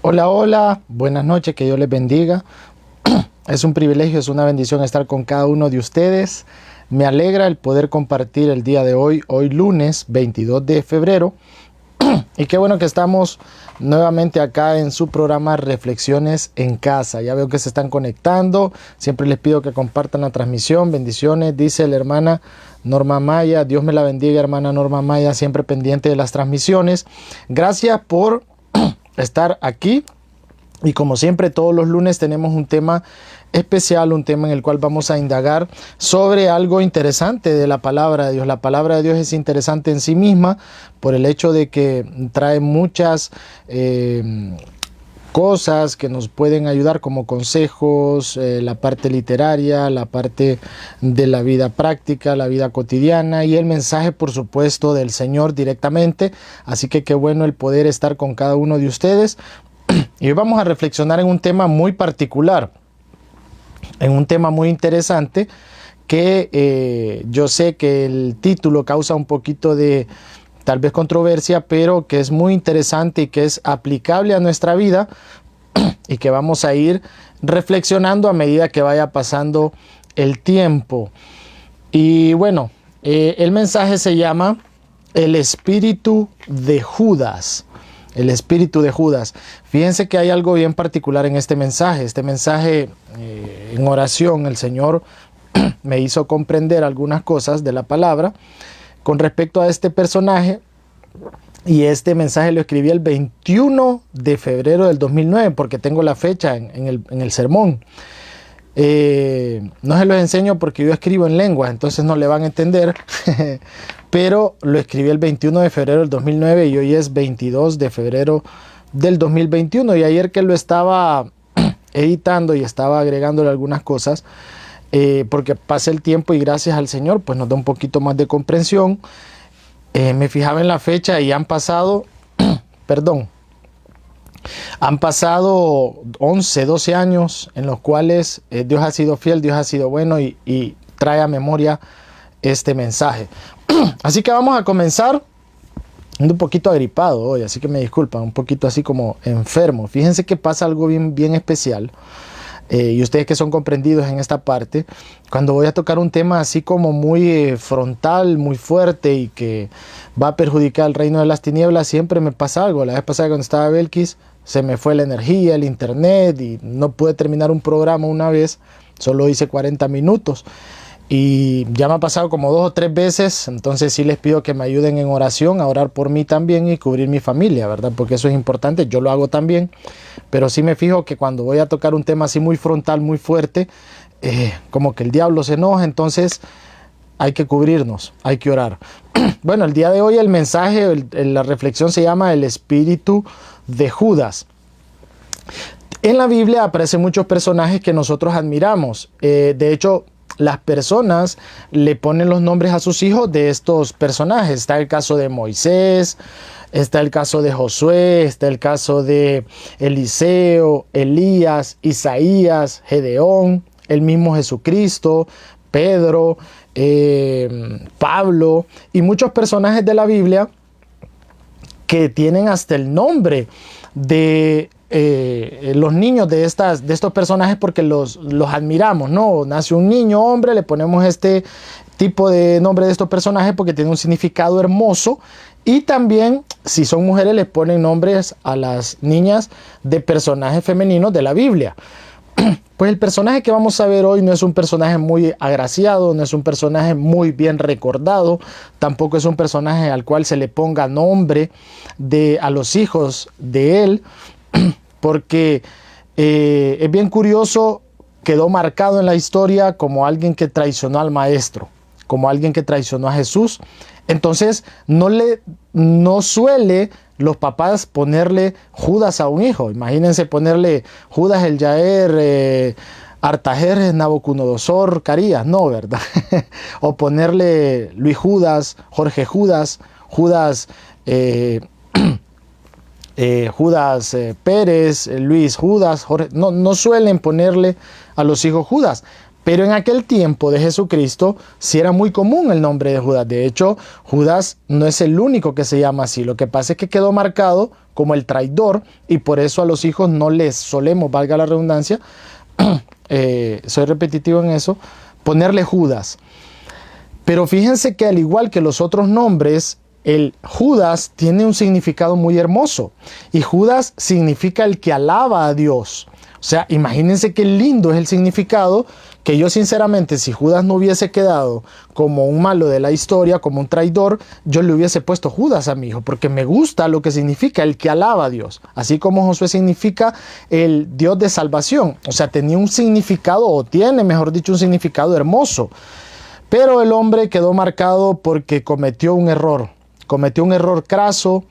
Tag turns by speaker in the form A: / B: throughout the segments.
A: Hola, hola, buenas noches, que Dios les bendiga. Es un privilegio, es una bendición estar con cada uno de ustedes. Me alegra el poder compartir el día de hoy lunes 22 de febrero. Y qué bueno que estamos nuevamente acá en su programa Reflexiones en Casa. Ya veo que se están conectando. Siempre les pido que compartan la transmisión. Bendiciones, dice la hermana Norma Maya. Dios me la bendiga, hermana Norma Maya, siempre pendiente de las transmisiones. Gracias por estar aquí. Y como siempre, todos los lunes tenemos un tema especial, un tema en el cual vamos a indagar sobre algo interesante de la palabra de Dios. La palabra de Dios es interesante en sí misma por el hecho de que trae muchas cosas que nos pueden ayudar como consejos, la parte literaria, la parte de la vida práctica, la vida cotidiana y el mensaje, por supuesto, del Señor directamente. Así que qué bueno el poder estar con cada uno de ustedes. Y hoy vamos a reflexionar en un tema muy particular, en un tema muy interesante que yo sé que el título causa un poquito de tal vez controversia, pero que es muy interesante y que es aplicable a nuestra vida y que vamos a ir reflexionando a medida que vaya pasando el tiempo. Y bueno, el mensaje se llama El espíritu de Judas. El espíritu de Judas. Fíjense que hay algo bien particular en este mensaje. Este mensaje en oración, el Señor me hizo comprender algunas cosas de la palabra con respecto a este personaje. Y este mensaje lo escribí el 21 de febrero del 2009, porque tengo la fecha en el sermón. No se los enseño porque yo escribo en lengua, entonces no le van a entender. Pero lo escribí el 21 de febrero del 2009 y hoy es 22 de febrero del 2021. Y ayer que lo estaba editando y estaba agregándole algunas cosas, porque pasa el tiempo y gracias al Señor pues nos da un poquito más de comprensión. Me fijaba en la fecha y han pasado, han pasado 11, 12 años en los cuales Dios ha sido fiel, Dios ha sido bueno y trae a memoria este mensaje. Así que vamos a comenzar. Un poquito agripado hoy, así que me disculpan, un poquito así como enfermo. Fíjense que pasa algo bien especial. Y ustedes que son comprendidos en esta parte, cuando voy a tocar un tema así como muy frontal, muy fuerte y que va a perjudicar el reino de las tinieblas, siempre me pasa algo. La vez pasada cuando estaba Belkis, se me fue la energía, el internet y no pude terminar un programa una vez, solo hice 40 minutos. Y ya me ha pasado como 2 o 3 veces, entonces sí les pido que me ayuden en oración, a orar por mí también y cubrir mi familia, ¿verdad? Porque eso es importante, yo lo hago también, pero sí me fijo que cuando voy a tocar un tema así muy frontal, muy fuerte, como que el diablo se enoja, entonces hay que cubrirnos, hay que orar. Bueno, el día de hoy el mensaje, la reflexión se llama El espíritu de Judas. En la Biblia aparecen muchos personajes que nosotros admiramos, de hecho, las personas le ponen los nombres a sus hijos de estos personajes. Está el caso de Moisés, está el caso de Josué, está el caso de Eliseo, Elías, Isaías, Gedeón, el mismo Jesucristo, Pedro, Pablo y muchos personajes de la Biblia que tienen hasta el nombre de los niños de estos personajes porque los admiramos, ¿no? Nace un niño hombre, le ponemos este tipo de nombre de estos personajes porque tiene un significado hermoso, y también si son mujeres les ponen nombres a las niñas de personajes femeninos de la Biblia. Pues el personaje que vamos a ver hoy no es un personaje muy agraciado, no es un personaje muy bien recordado, tampoco es un personaje al cual se le ponga nombre a los hijos de él, porque es bien curioso, quedó marcado en la historia como alguien que traicionó al maestro, como alguien que traicionó a Jesús. Entonces no suele los papás ponerle Judas a un hijo. Imagínense ponerle Judas el Yaer, Artajerjes, Nabucodonosor, Carías, no, ¿verdad? O ponerle Luis Judas, Jorge Judas, Judas Pérez, Luis Judas, Jorge. No suelen ponerle a los hijos Judas. Pero en aquel tiempo de Jesucristo sí era muy común el nombre de Judas. De hecho, Judas no es el único que se llama así. Lo que pasa es que quedó marcado como el traidor y por eso a los hijos no les solemos, valga la redundancia, soy repetitivo en eso, ponerle Judas. Pero fíjense que al igual que los otros nombres, el Judas tiene un significado muy hermoso. Y Judas significa el que alaba a Dios. O sea, imagínense qué lindo es el significado, que yo sinceramente, si Judas no hubiese quedado como un malo de la historia, como un traidor, yo le hubiese puesto Judas a mi hijo, porque me gusta lo que significa el que alaba a Dios. Así como Josué significa el Dios de salvación. O sea, tenía un significado, o tiene, mejor dicho, un significado hermoso. Pero el hombre quedó marcado porque cometió un error craso,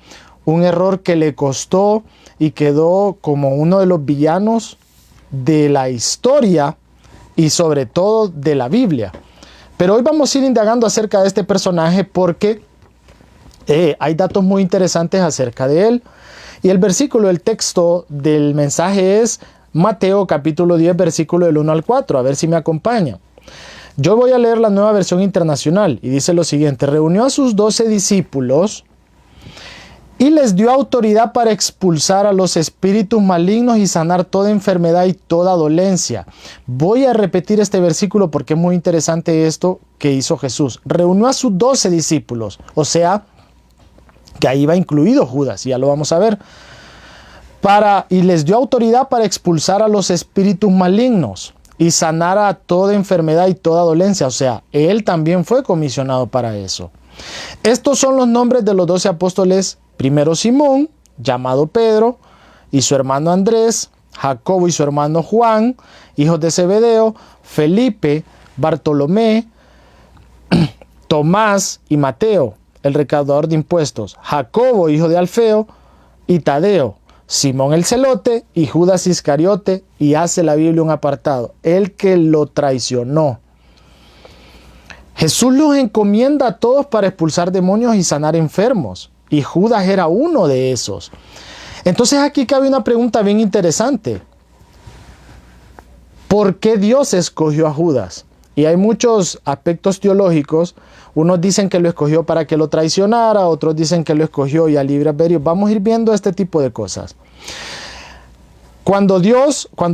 A: un error que le costó y quedó como uno de los villanos de la historia y sobre todo de la Biblia. Pero hoy vamos a ir indagando acerca de este personaje porque hay datos muy interesantes acerca de él. Y el versículo, el texto del mensaje es Mateo capítulo 10, versículo del 1 al 4. A ver si me acompaña. Yo voy a leer la Nueva Versión Internacional y dice lo siguiente: reunió a sus 12 discípulos y les dio autoridad para expulsar a los espíritus malignos y sanar toda enfermedad y toda dolencia. Voy a repetir este versículo porque es muy interesante esto que hizo Jesús. Reunió a sus 12 discípulos, o sea, que ahí va incluido Judas, ya lo vamos a ver. Y les dio autoridad para expulsar a los espíritus malignos y sanar a toda enfermedad y toda dolencia. O sea, él también fue comisionado para eso. Estos son los nombres de los 12 apóstoles. Primero Simón, llamado Pedro, y su hermano Andrés, Jacobo y su hermano Juan, hijos de Zebedeo, Felipe, Bartolomé, Tomás y Mateo, el recaudador de impuestos, Jacobo, hijo de Alfeo, y Tadeo, Simón el celote y Judas Iscariote, y hace la Biblia un apartado, el que lo traicionó. Jesús los encomienda a todos para expulsar demonios y sanar enfermos. Y Judas era uno de esos. Entonces aquí cabe una pregunta bien interesante. ¿Por qué Dios escogió a Judas? Y hay muchos aspectos teológicos. Unos dicen que lo escogió para que lo traicionara, otros dicen que lo escogió y a libre albedrío. Vamos a ir viendo este tipo de cosas. Cuando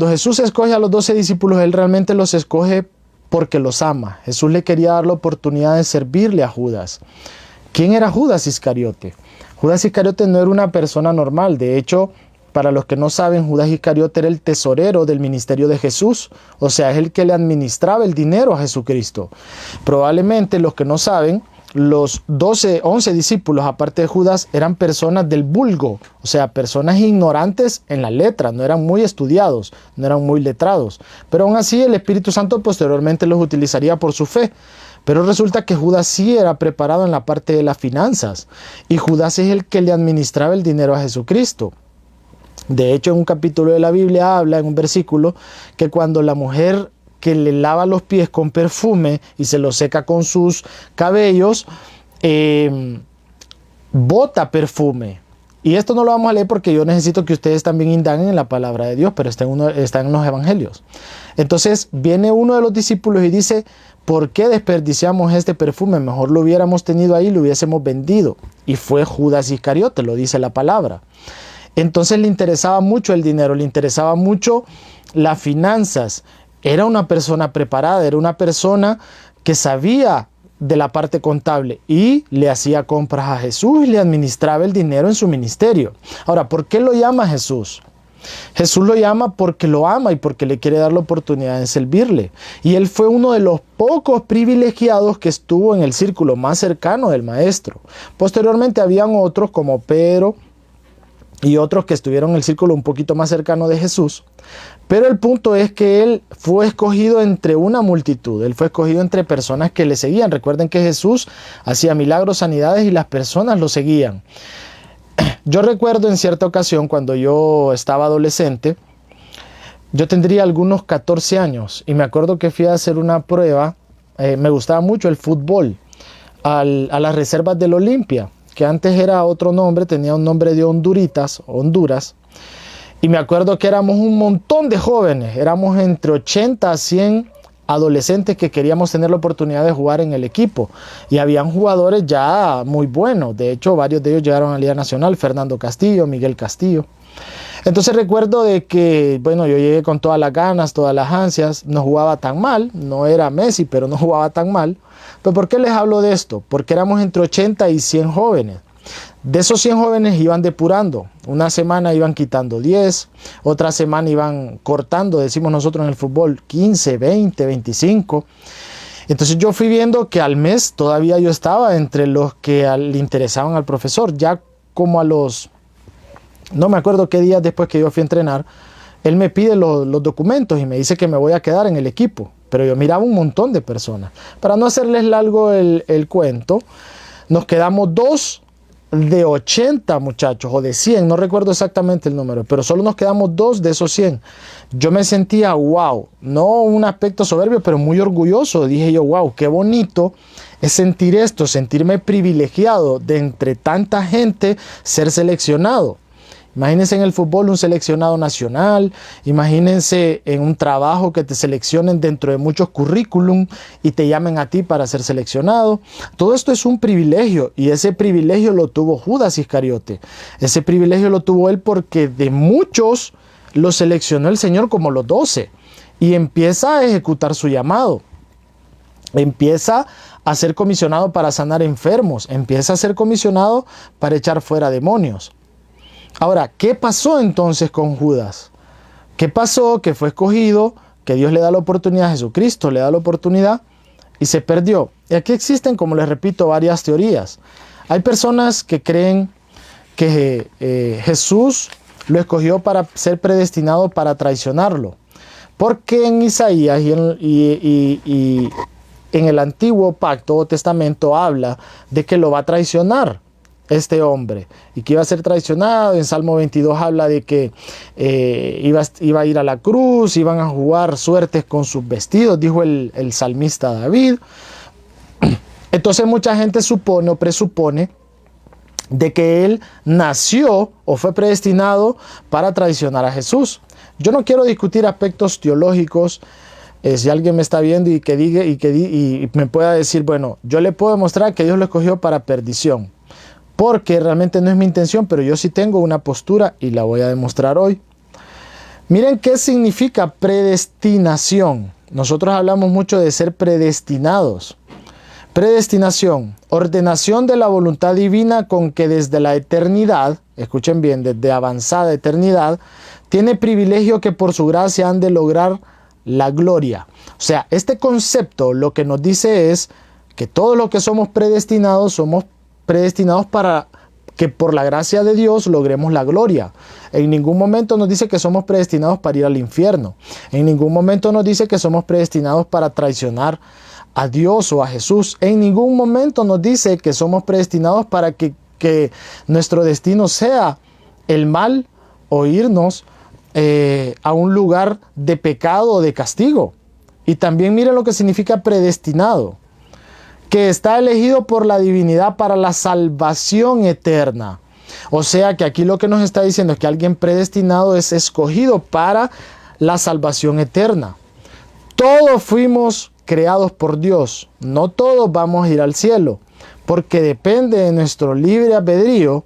A: Jesús escoge a los 12 discípulos, Él realmente los escoge porque los ama. Jesús le quería dar la oportunidad de servirle a Judas. ¿Quién era Judas Iscariote? Judas Iscariote no era una persona normal. De hecho, para los que no saben, Judas Iscariote era el tesorero del ministerio de Jesús. O sea, es el que le administraba el dinero a Jesucristo. Probablemente los que no saben, los 11 discípulos, aparte de Judas, eran personas del vulgo. O sea, personas ignorantes en la letra. No eran muy estudiados, no eran muy letrados. Pero aún así el Espíritu Santo posteriormente los utilizaría por su fe. Pero resulta que Judas sí era preparado en la parte de las finanzas. Y Judas es el que le administraba el dinero a Jesucristo. De hecho, en un capítulo de la Biblia habla, en un versículo, que cuando la mujer que le lava los pies con perfume y se los seca con sus cabellos, bota perfume. Y esto no lo vamos a leer porque yo necesito que ustedes también indaguen en la palabra de Dios, pero está en los evangelios. Entonces viene uno de los discípulos y dice: ¿por qué desperdiciamos este perfume? Mejor lo hubiéramos tenido ahí, lo hubiésemos vendido. Y fue Judas Iscariote, lo dice la palabra. Entonces le interesaba mucho el dinero, le interesaba mucho las finanzas. Era una persona preparada, era una persona que sabía de la parte contable y le hacía compras a Jesús y le administraba el dinero en su ministerio. Ahora, ¿por qué lo llama Jesús? Jesús lo llama porque lo ama y porque le quiere dar la oportunidad de servirle. Y él fue uno de los pocos privilegiados que estuvo en el círculo más cercano del maestro. Posteriormente habían otros como Pedro y otros que estuvieron en el círculo un poquito más cercano de Jesús. Pero el punto es que él fue escogido entre una multitud. Él fue escogido entre personas que le seguían. Recuerden que Jesús hacía milagros, sanidades y las personas lo seguían. Yo recuerdo en cierta ocasión cuando yo estaba adolescente, yo tendría algunos 14 años y me acuerdo que fui a hacer una prueba. Me gustaba mucho el fútbol a las reservas del Olimpia, que antes era otro nombre, tenía un nombre de Honduras. Y me acuerdo que éramos un montón de jóvenes, éramos entre 80 a 100 adolescentes que queríamos tener la oportunidad de jugar en el equipo. Y habían jugadores ya muy buenos. De hecho, varios de ellos llegaron a la Liga Nacional. Fernando Castillo, Miguel Castillo. Entonces recuerdo de que, bueno, yo llegué con todas las ganas, todas las ansias. No jugaba tan mal. No era Messi, pero no jugaba tan mal. ¿Pero por qué les hablo de esto? Porque éramos entre 80 y 100 jóvenes. De esos 100 jóvenes iban depurando. Una semana iban quitando 10, otra semana iban cortando, decimos nosotros en el fútbol, 15, 20, 25. Entonces yo fui viendo que al mes todavía yo estaba entre los que le interesaban al profesor. Ya como a los, no me acuerdo qué días después que yo fui a entrenar, él me pide los documentos y me dice que me voy a quedar en el equipo. Pero yo miraba un montón de personas. Para no hacerles largo el cuento, nos quedamos 2 de 80 muchachos, o de 100, no recuerdo exactamente el número, pero solo nos quedamos 2 de esos 100. Yo me sentía wow, no un aspecto soberbio, pero muy orgulloso. Dije yo, wow, qué bonito es sentir esto, sentirme privilegiado de entre tanta gente ser seleccionado. Imagínense en el fútbol un seleccionado nacional, imagínense en un trabajo que te seleccionen dentro de muchos currículum y te llamen a ti para ser seleccionado. Todo esto es un privilegio y ese privilegio lo tuvo Judas Iscariote. Ese privilegio lo tuvo él porque de muchos los seleccionó el Señor como los 12 y empieza a ejecutar su llamado. Empieza a ser comisionado para sanar enfermos, empieza a ser comisionado para echar fuera demonios. Ahora, ¿qué pasó entonces con Judas? ¿Qué pasó? Que fue escogido, que Dios le da la oportunidad, Jesucristo le da la oportunidad y se perdió. Y aquí existen, como les repito, varias teorías. Hay personas que creen que Jesús lo escogió para ser predestinado para traicionarlo. Porque en Isaías y en el Antiguo Pacto o Testamento habla de que lo va a traicionar este hombre y que iba a ser traicionado. En Salmo 22 habla de que iba a ir a la cruz, iban a jugar suertes con sus vestidos, dijo el salmista David. Entonces mucha gente supone o presupone de que él nació o fue predestinado para traicionar a Jesús. Yo no quiero discutir aspectos teológicos. Si alguien me está viendo y que diga y me pueda decir, bueno, yo le puedo demostrar que Dios lo escogió para perdición, porque realmente no es mi intención, pero yo sí tengo una postura y la voy a demostrar hoy. Miren qué significa predestinación. Nosotros hablamos mucho de ser predestinados. Predestinación, ordenación de la voluntad divina con que desde la eternidad, escuchen bien, desde avanzada eternidad, tiene privilegio que por su gracia han de lograr la gloria. O sea, este concepto lo que nos dice es que todos los que somos predestinados para que por la gracia de Dios logremos la gloria. En ningún momento nos dice que somos predestinados para ir al infierno. En ningún momento nos dice que somos predestinados para traicionar a Dios o a Jesús. En ningún momento nos dice que somos predestinados para que nuestro destino sea el mal o irnos a un lugar de pecado o de castigo. Y también miren lo que significa predestinado, que está elegido por la divinidad para la salvación eterna. O sea que aquí lo que nos está diciendo es que alguien predestinado es escogido para la salvación eterna. Todos fuimos creados por Dios, no todos vamos a ir al cielo, porque depende de nuestro libre albedrío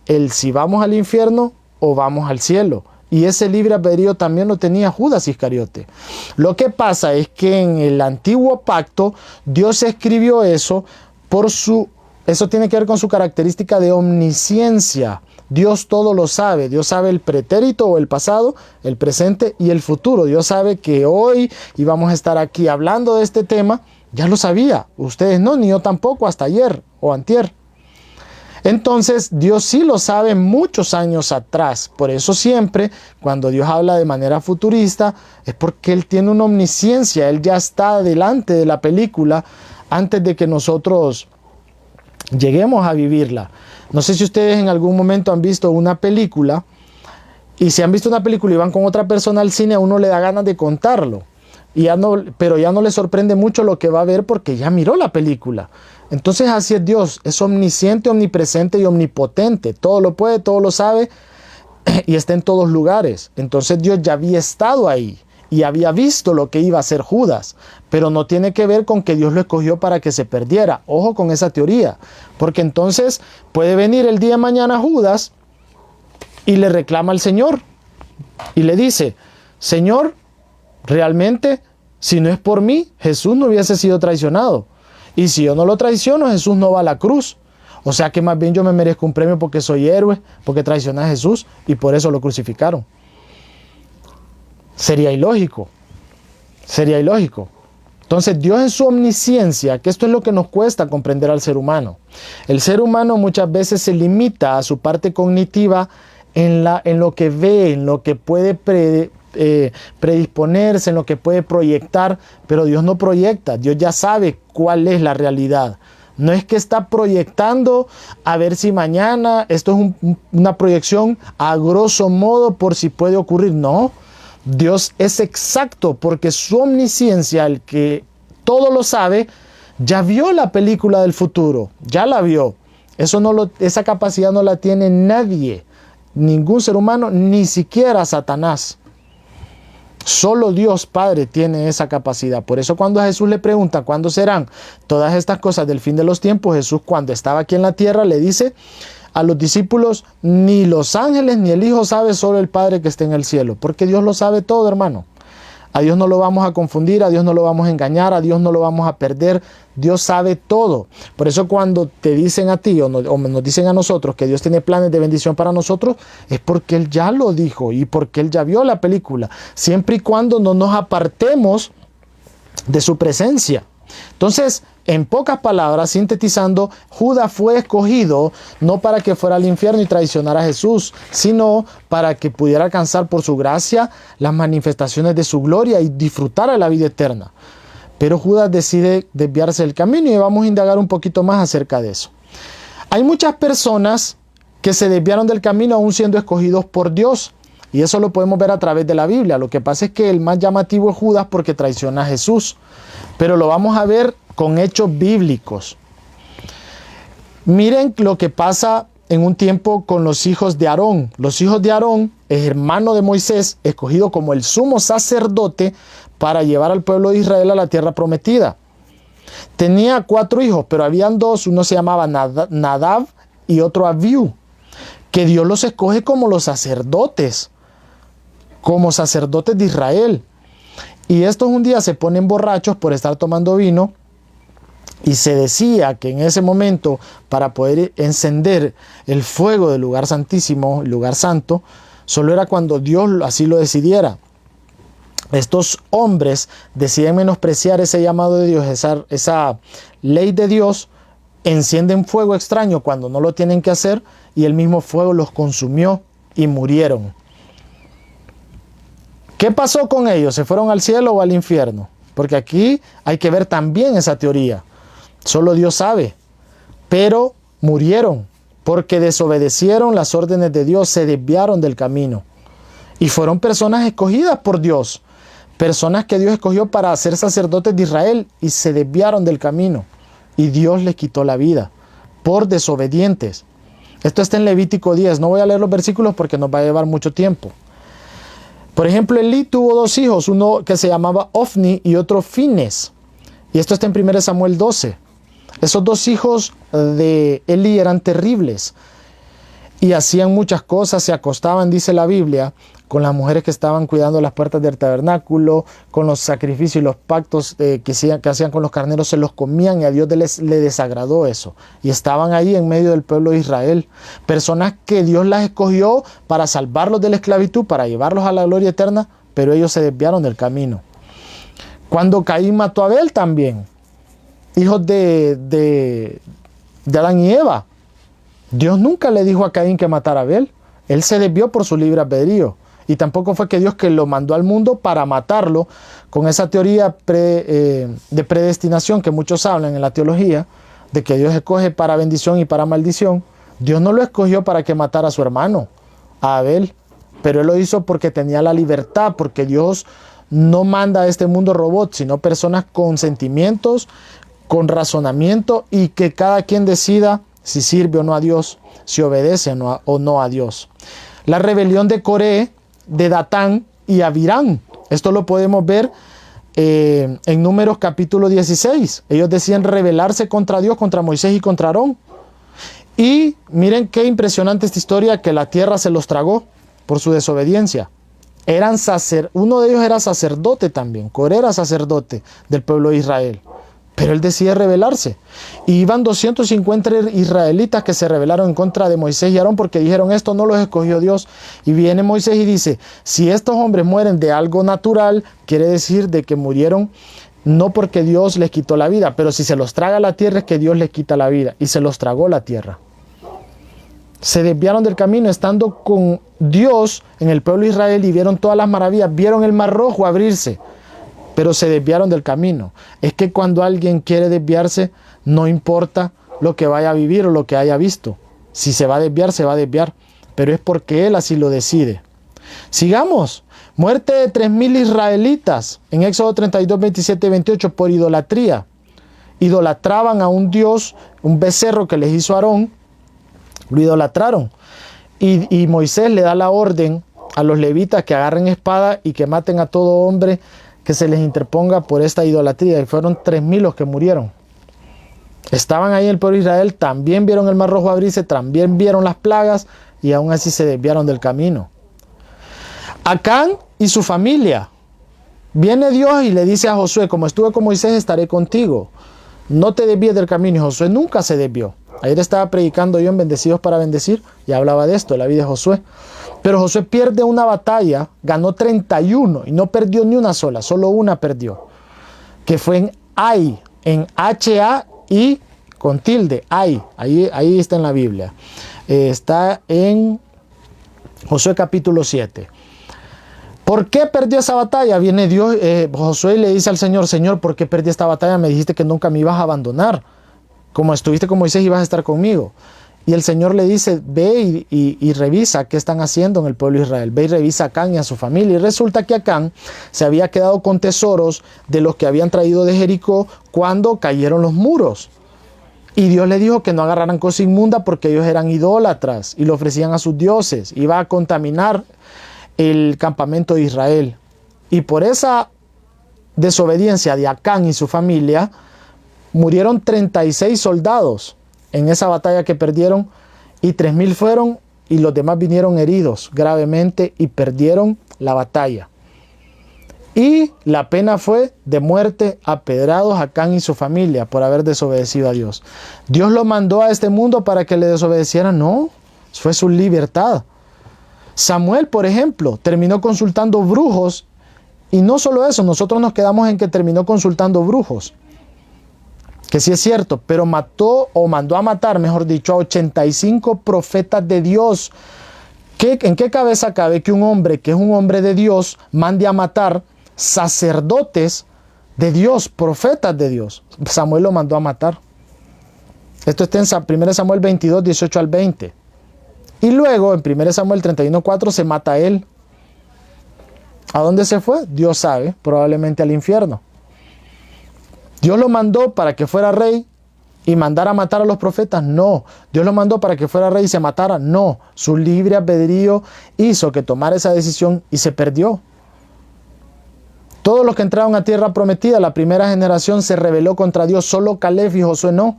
A: el si vamos al infierno o vamos al cielo. Y ese libre albedrío también lo tenía Judas Iscariote. Lo que pasa es que en el antiguo pacto Dios escribió eso eso tiene que ver con su característica de omnisciencia. Dios todo lo sabe. Dios sabe el pretérito o el pasado, el presente y el futuro. Dios sabe que hoy íbamos a estar aquí hablando de este tema. Ya lo sabía. Ustedes no, ni yo tampoco, hasta ayer o antier. Entonces Dios sí lo sabe muchos años atrás. Por eso siempre cuando Dios habla de manera futurista es porque Él tiene una omnisciencia. Él ya está delante de la película antes de que nosotros lleguemos a vivirla. No sé si ustedes en algún momento han visto una película y si han visto una película y van con otra persona al cine, a uno le da ganas de contarlo. Pero ya no le sorprende mucho lo que va a ver porque ya miró la película. Entonces así es Dios, es omnisciente, omnipresente y omnipotente. Todo lo puede, todo lo sabe y está en todos lugares. Entonces Dios ya había estado ahí y había visto lo que iba a hacer Judas, pero no tiene que ver con que Dios lo escogió para que se perdiera. Ojo con esa teoría, porque entonces puede venir el día de mañana Judas y le reclama al Señor y le dice: Señor, realmente, si no es por mí, Jesús no hubiese sido traicionado. Y si yo no lo traiciono, Jesús no va a la cruz. O sea que más bien yo me merezco un premio porque soy héroe, porque traicioné a Jesús y por eso lo crucificaron. Sería ilógico. Sería ilógico. Entonces Dios en su omnisciencia, que esto es lo que nos cuesta comprender al ser humano. El ser humano muchas veces se limita a su parte cognitiva en lo que ve, en lo que puede predisponerse, en lo que puede proyectar, pero Dios no proyecta. Dios ya sabe cuál es la realidad. No es que está proyectando a ver si mañana, esto es una proyección a grosso modo por si puede ocurrir. No, Dios es exacto porque su omnisciencia, el que todo lo sabe, ya vio la película del futuro, ya la vio. Esa capacidad no la tiene nadie, ningún ser humano, ni siquiera Satanás. Solo Dios Padre tiene esa capacidad. Por eso cuando a Jesús le pregunta cuándo serán todas estas cosas del fin de los tiempos, Jesús, cuando estaba aquí en la tierra, le dice a los discípulos: ni los ángeles ni el Hijo sabe, solo el Padre que está en el cielo. Porque Dios lo sabe todo, hermano. A Dios no lo vamos a confundir, a Dios no lo vamos a engañar, a Dios no lo vamos a perder. Dios sabe todo. Por eso cuando te dicen a ti o nos dicen a nosotros que Dios tiene planes de bendición para nosotros, es porque Él ya lo dijo y porque Él ya vio la película, siempre y cuando no nos apartemos de su presencia. Entonces, en pocas palabras, sintetizando, Judas fue escogido no para que fuera al infierno y traicionara a Jesús, sino para que pudiera alcanzar por su gracia las manifestaciones de su gloria y disfrutar de la vida eterna. Pero Judas decide desviarse del camino y vamos a indagar un poquito más acerca de eso. Hay muchas personas que se desviaron del camino aún siendo escogidos por Dios. Y eso lo podemos ver a través de la Biblia. Lo que pasa es que el más llamativo es Judas porque traiciona a Jesús. Pero lo vamos a ver con hechos bíblicos. Miren lo que pasa en un tiempo con los hijos de Aarón. Los hijos de Aarón, el hermano de Moisés, escogido como el sumo sacerdote para llevar al pueblo de Israel a la tierra prometida. Tenía 4 hijos, pero habían 2. Uno se llamaba Nadab y otro Abiú, que Dios los escoge como los sacerdotes, como sacerdotes de Israel. Y estos un día se ponen borrachos por estar tomando vino, y se decía que en ese momento, para poder encender el fuego del lugar santísimo, el lugar santo, solo era cuando Dios así lo decidiera. Estos hombres deciden menospreciar ese llamado de Dios, esa ley de Dios, encienden fuego extraño cuando no lo tienen que hacer, y el mismo fuego los consumió y murieron. ¿Qué pasó con ellos? ¿Se fueron al cielo o al infierno? Porque aquí hay que ver también esa teoría. Solo Dios sabe. Pero murieron porque desobedecieron las órdenes de Dios, se desviaron del camino. Y fueron personas escogidas por Dios. Personas que Dios escogió para ser sacerdotes de Israel y se desviaron del camino. Y Dios les quitó la vida por desobedientes. Esto está en Levítico 10. No voy a leer los versículos porque nos va a llevar mucho tiempo. Por ejemplo, Elí tuvo 2 hijos, uno que se llamaba Ofni y otro Fines. Y esto está en 1 Samuel 12. Esos 2 hijos de Elí eran terribles y hacían muchas cosas, se acostaban, dice la Biblia, con las mujeres que estaban cuidando las puertas del tabernáculo, con los sacrificios y los pactos que hacían con los carneros, se los comían y a Dios le desagradó eso. Y estaban ahí en medio del pueblo de Israel. Personas que Dios las escogió para salvarlos de la esclavitud, para llevarlos a la gloria eterna, pero ellos se desviaron del camino. Cuando Caín mató a Abel también, hijos de Adán y Eva, Dios nunca le dijo a Caín que matara a Abel. Él se desvió por su libre albedrío. Y tampoco fue que Dios que lo mandó al mundo para matarlo, con esa teoría de predestinación que muchos hablan en la teología, de que Dios escoge para bendición y para maldición. Dios no lo escogió para que matara a su hermano, a Abel, pero Él lo hizo porque tenía la libertad, porque Dios no manda a este mundo robots, sino personas con sentimientos, con razonamiento, y que cada quien decida si sirve o no a Dios, si obedece o no a Dios. La rebelión de Coré, de Datán y Abirán. Esto lo podemos ver en Números capítulo 16. Ellos decían rebelarse contra Dios, contra Moisés y contra Aarón. Y miren qué impresionante esta historia, que la tierra se los tragó por su desobediencia. Uno de ellos era sacerdote también. Coré era sacerdote del pueblo de Israel. Pero él decide rebelarse. Y iban 250 israelitas que se rebelaron en contra de Moisés y Aarón porque dijeron, esto no los escogió Dios. Y viene Moisés y dice, si estos hombres mueren de algo natural, quiere decir de que murieron no porque Dios les quitó la vida, pero si se los traga la tierra es que Dios les quita la vida. Y se los tragó la tierra. Se desviaron del camino estando con Dios en el pueblo de Israel y vieron todas las maravillas, vieron el mar rojo abrirse. Pero se desviaron del camino. Es que cuando alguien quiere desviarse, no importa lo que vaya a vivir o lo que haya visto. Si se va a desviar, se va a desviar. Pero es porque él así lo decide. Sigamos. Muerte de 3,000 israelitas en Éxodo 32, 27 y 28 por idolatría. Idolatraban a un dios, un becerro que les hizo Aarón. Lo idolatraron. Y Moisés le da la orden a los levitas que agarren espada y que maten a todo hombre que se les interponga por esta idolatría. Y fueron 3,000 los que murieron. Estaban ahí en el pueblo de Israel, también vieron el mar rojo abrirse, también vieron las plagas y aún así se desviaron del camino. Acán y su familia. Viene Dios y le dice a Josué, como estuve con Moisés, estaré contigo. No te desvíes del camino. Y Josué nunca se desvió. Ayer estaba predicando yo en Bendecidos para Bendecir y hablaba de esto, la vida de Josué. Pero Josué pierde una batalla, ganó 31 y no perdió ni una sola, solo una perdió. Que fue en Ai, en H-A-I con tilde, Ai, ahí está en la Biblia. Está en Josué capítulo 7. ¿Por qué perdió esa batalla? Viene Dios, Josué le dice al Señor, Señor, ¿por qué perdí esta batalla? Me dijiste que nunca me ibas a abandonar. Como estuviste con Moisés, ibas a estar conmigo. Y el Señor le dice, ve y revisa qué están haciendo en el pueblo de Israel. Ve y revisa a Acán y a su familia. Y resulta que Acán se había quedado con tesoros de los que habían traído de Jericó cuando cayeron los muros. Y Dios le dijo que no agarraran cosa inmunda porque ellos eran idólatras y lo ofrecían a sus dioses. Iba a contaminar el campamento de Israel. Y por esa desobediencia de Acán y su familia, murieron 36 soldados en esa batalla que perdieron y 3,000 fueron y los demás vinieron heridos gravemente y perdieron la batalla. Y la pena fue de muerte apedrados a Acán y su familia por haber desobedecido a Dios. ¿Dios lo mandó a este mundo para que le desobedecieran? No, fue su libertad. Samuel, por ejemplo, terminó consultando brujos y no solo eso, nosotros nos quedamos en que terminó consultando brujos. Que sí es cierto, pero mató o mandó a matar, mejor dicho, a 85 profetas de Dios. ¿En qué cabeza cabe que un hombre que es un hombre de Dios mande a matar sacerdotes de Dios, profetas de Dios? Samuel lo mandó a matar. Esto está en 1 Samuel 22, 18 al 20. Y luego en 1 Samuel 31, 4 se mata a él. ¿A dónde se fue? Dios sabe, probablemente al infierno. ¿Dios lo mandó para que fuera rey y mandara a matar a los profetas? No. ¿Dios lo mandó para que fuera rey y se matara? No. Su libre albedrío hizo que tomara esa decisión y se perdió. Todos los que entraron a tierra prometida, la primera generación se rebeló contra Dios. Solo Caleb y Josué no.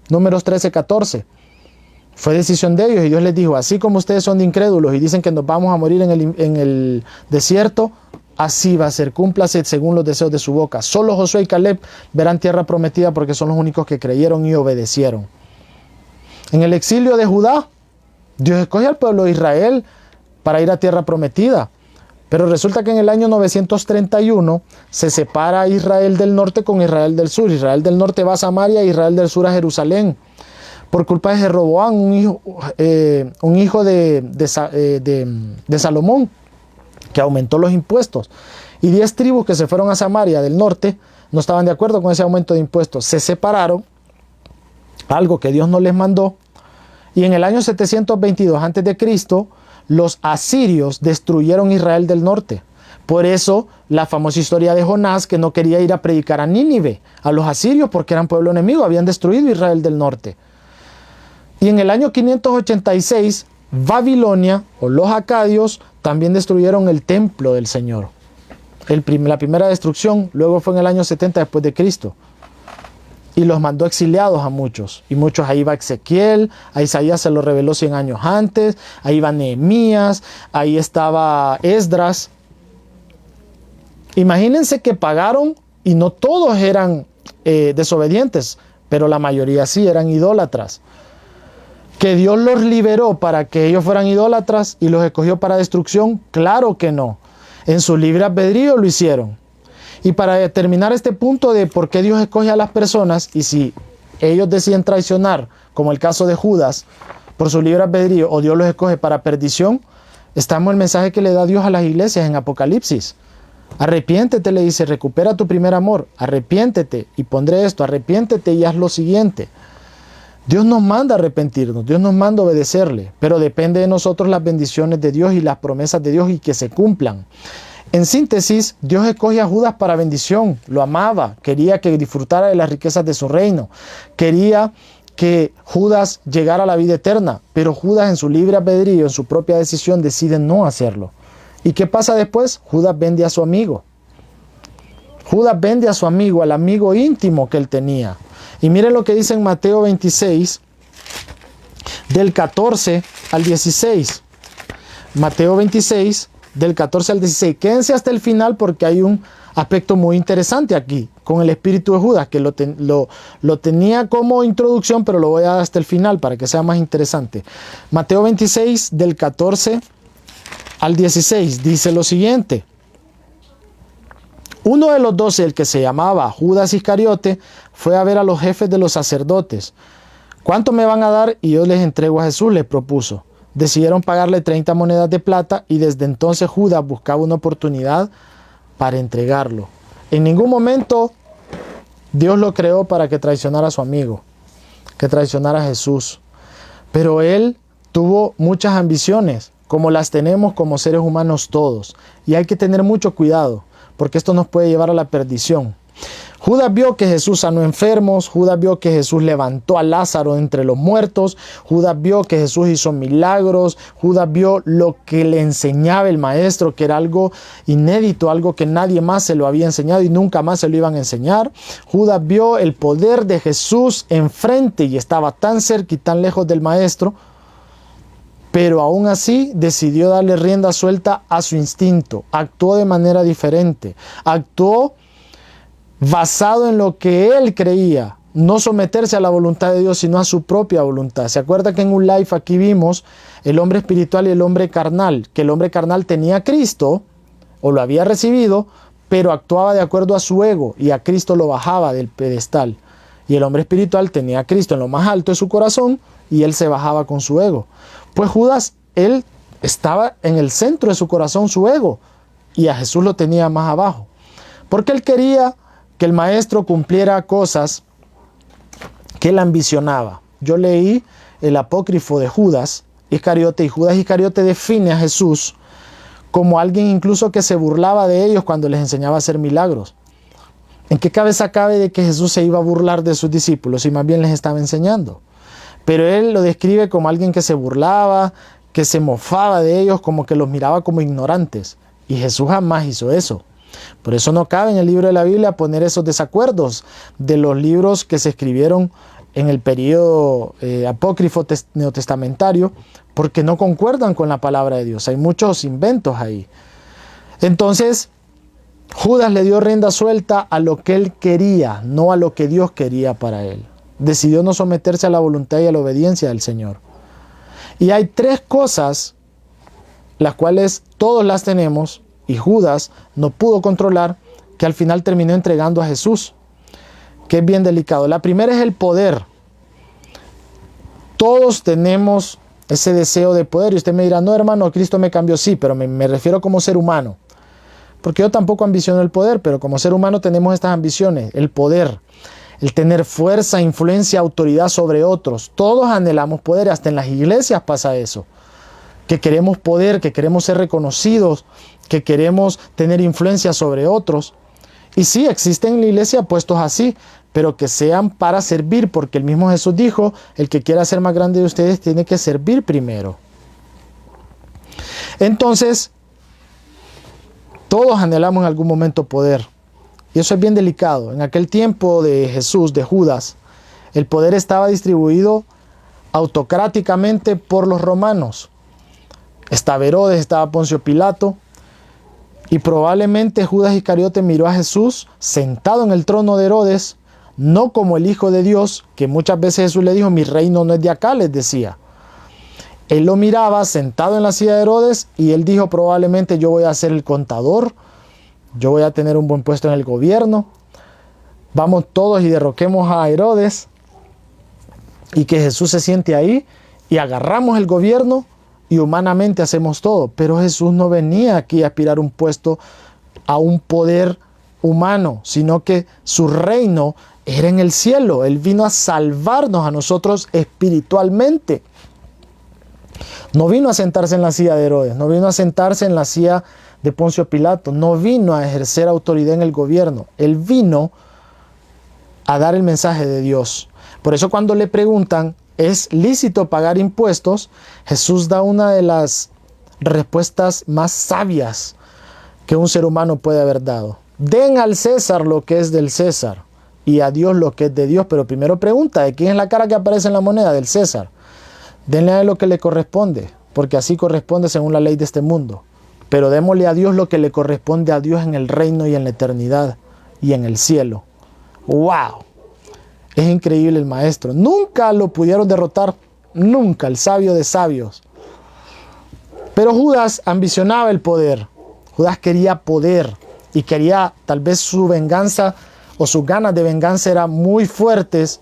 A: Números 13, 14. Fue decisión de ellos y Dios les dijo, así como ustedes son de incrédulos y dicen que nos vamos a morir en el desierto, así va a ser, cúmplase según los deseos de su boca. Solo Josué y Caleb verán tierra prometida porque son los únicos que creyeron y obedecieron. En el exilio de Judá, Dios escoge al pueblo de Israel para ir a tierra prometida. Pero resulta que en el año 931 se separa Israel del norte con Israel del sur. Israel del norte va a Samaria y Israel del sur a Jerusalén. Por culpa de Jeroboam, un hijo de Salomón, que aumentó los impuestos. Y 10 tribus que se fueron a Samaria del norte no estaban de acuerdo con ese aumento de impuestos. Se separaron, algo que Dios no les mandó. Y en el año 722 a.C., los asirios destruyeron Israel del norte. Por eso la famosa historia de Jonás, que no quería ir a predicar a Nínive, a los asirios, porque eran pueblo enemigo, habían destruido Israel del norte. Y en el año 586, Babilonia o los acadios también destruyeron el templo del Señor. la primera destrucción, luego fue en el año 70 después de Cristo. Y los mandó exiliados a muchos. Y muchos, ahí va Ezequiel, a Isaías se lo reveló 100 años antes, ahí va Nehemías, ahí estaba Esdras. Imagínense que pagaron y no todos eran desobedientes, pero la mayoría sí eran idólatras. ¿Que Dios los liberó para que ellos fueran idólatras y los escogió para destrucción? Claro que no. En su libre albedrío lo hicieron. Y para determinar este punto de por qué Dios escoge a las personas y si ellos deciden traicionar, como el caso de Judas, por su libre albedrío o Dios los escoge para perdición, estamos en el mensaje que le da Dios a las iglesias en Apocalipsis. Arrepiéntete, le dice, recupera tu primer amor, arrepiéntete y pondré esto, arrepiéntete y haz lo siguiente. Dios nos manda a arrepentirnos, Dios nos manda a obedecerle, pero depende de nosotros las bendiciones de Dios y las promesas de Dios y que se cumplan. En síntesis, Dios escoge a Judas para bendición, lo amaba, quería que disfrutara de las riquezas de su reino, quería que Judas llegara a la vida eterna, pero Judas en su libre albedrío, en su propia decisión, decide no hacerlo. ¿Y qué pasa después? Judas vende a su amigo. Judas vende a su amigo, al amigo íntimo que él tenía. Y miren lo que dice en Mateo 26, del 14 al 16. Mateo 26, del 14 al 16. Quédense hasta el final porque hay un aspecto muy interesante aquí con el espíritu de Judas, que lo tenía como introducción, pero lo voy a dar hasta el final para que sea más interesante. Mateo 26, del 14 al 16, dice lo siguiente. Uno de los 12, el que se llamaba Judas Iscariote, fue a ver a los jefes de los sacerdotes. ¿Cuánto me van a dar? Y yo les entrego a Jesús, les propuso. Decidieron pagarle 30 monedas de plata y desde entonces Judas buscaba una oportunidad para entregarlo. En ningún momento Dios lo creó para que traicionara a su amigo, que traicionara a Jesús. Pero él tuvo muchas ambiciones, como las tenemos como seres humanos todos. Y hay que tener mucho cuidado, porque esto nos puede llevar a la perdición. Judas vio que Jesús sanó enfermos, Judas vio que Jesús levantó a Lázaro entre los muertos, Judas vio que Jesús hizo milagros, Judas vio lo que le enseñaba el maestro, que era algo inédito, algo que nadie más se lo había enseñado y nunca más se lo iban a enseñar. Judas vio el poder de Jesús enfrente y estaba tan cerca y tan lejos del maestro, pero aún así decidió darle rienda suelta a su instinto, actuó de manera diferente, actuó basado en lo que él creía, no someterse a la voluntad de Dios, sino a su propia voluntad. ¿Se acuerda que en un live aquí vimos el hombre espiritual y el hombre carnal? Que el hombre carnal tenía a Cristo, o lo había recibido, pero actuaba de acuerdo a su ego, y a Cristo lo bajaba del pedestal. Y el hombre espiritual tenía a Cristo en lo más alto de su corazón, y él se bajaba con su ego. Pues Judas, él estaba en el centro de su corazón, su ego, y a Jesús lo tenía más abajo. Porque él quería que el maestro cumpliera cosas que él ambicionaba. Yo leí el apócrifo de Judas Iscariote, y Judas Iscariote define a Jesús como alguien incluso que se burlaba de ellos cuando les enseñaba a hacer milagros. ¿En qué cabeza cabe de que Jesús se iba a burlar de sus discípulos y más bien les estaba enseñando? Pero él lo describe como alguien que se burlaba, que se mofaba de ellos, como que los miraba como ignorantes. Y Jesús jamás hizo eso. Por eso no cabe en el libro de la Biblia poner esos desacuerdos de los libros que se escribieron en el periodo apócrifo neotestamentario, porque no concuerdan con la palabra de Dios. Hay muchos inventos ahí. Entonces, Judas le dio rienda suelta a lo que él quería, no a lo que Dios quería para él. Decidió no someterse a la voluntad y a la obediencia del Señor. Y hay tres cosas, las cuales todos las tenemos, y Judas no pudo controlar, que al final terminó entregando a Jesús, que es bien delicado. La primera es el poder. Todos tenemos ese deseo de poder, y usted me dirá, no hermano, Cristo me cambió, sí, pero me refiero como ser humano, porque yo tampoco ambiciono el poder, pero como ser humano tenemos estas ambiciones, el poder, el tener fuerza, influencia, autoridad sobre otros. Todos anhelamos poder, hasta en las iglesias pasa eso, que queremos poder, que queremos ser reconocidos, que queremos tener influencia sobre otros. Y sí, existen en la iglesia puestos así, pero que sean para servir, porque el mismo Jesús dijo, el que quiera ser más grande de ustedes tiene que servir primero. Entonces, Todos anhelamos en algún momento poder. Y eso es bien delicado. En aquel tiempo de Jesús, de Judas, el poder estaba distribuido autocráticamente por los romanos. Estaba Herodes, estaba Poncio Pilato. Y probablemente Judas Iscariote miró a Jesús sentado en el trono de Herodes, no como el Hijo de Dios, que muchas veces Jesús le dijo, mi reino no es de acá, les decía. Él lo miraba sentado en la silla de Herodes y él dijo probablemente yo voy a ser el contador, yo voy a tener un buen puesto en el gobierno, vamos todos y derroquemos a Herodes y que Jesús se siente ahí y agarramos el gobierno y humanamente hacemos todo. Pero Jesús no venía aquí a aspirar un puesto, a un poder humano, sino que su reino era en el cielo. Él vino a salvarnos a nosotros espiritualmente. No vino a sentarse en la silla de Herodes, no vino a sentarse en la silla de Poncio Pilato, no vino a ejercer autoridad en el gobierno. Él vino a dar el mensaje de Dios. Por eso cuando le preguntan, ¿es lícito pagar impuestos? Jesús da una de las respuestas más sabias que un ser humano puede haber dado. Den al César lo que es del César y a Dios lo que es de Dios. Pero primero pregunta, ¿de quién es la cara que aparece en la moneda? Del César. Denle a él lo que le corresponde, porque así corresponde según la ley de este mundo. Pero démosle a Dios lo que le corresponde a Dios en el reino y en la eternidad y en el cielo. ¡Wow! Es increíble el maestro. Nunca lo pudieron derrotar, nunca, el sabio de sabios. Pero Judas ambicionaba el poder. Judas quería poder y quería, tal vez su venganza o sus ganas de venganza eran muy fuertes,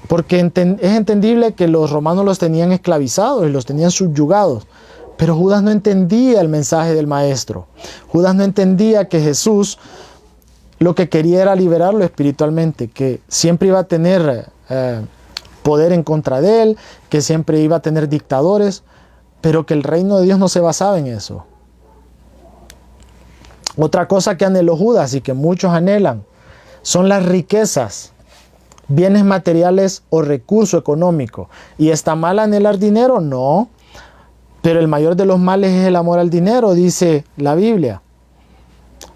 A: porque es entendible que los romanos los tenían esclavizados y los tenían subyugados. Pero Judas no entendía el mensaje del maestro. Judas no entendía que Jesús lo que quería era liberarlo espiritualmente, que siempre iba a tener poder en contra de él, que siempre iba a tener dictadores, pero que el reino de Dios no se basaba en eso. Otra cosa que anheló Judas y que muchos anhelan son las riquezas, bienes materiales o recurso económico. ¿Y está mal anhelar dinero? No. Pero el mayor de los males es el amor al dinero, dice la Biblia.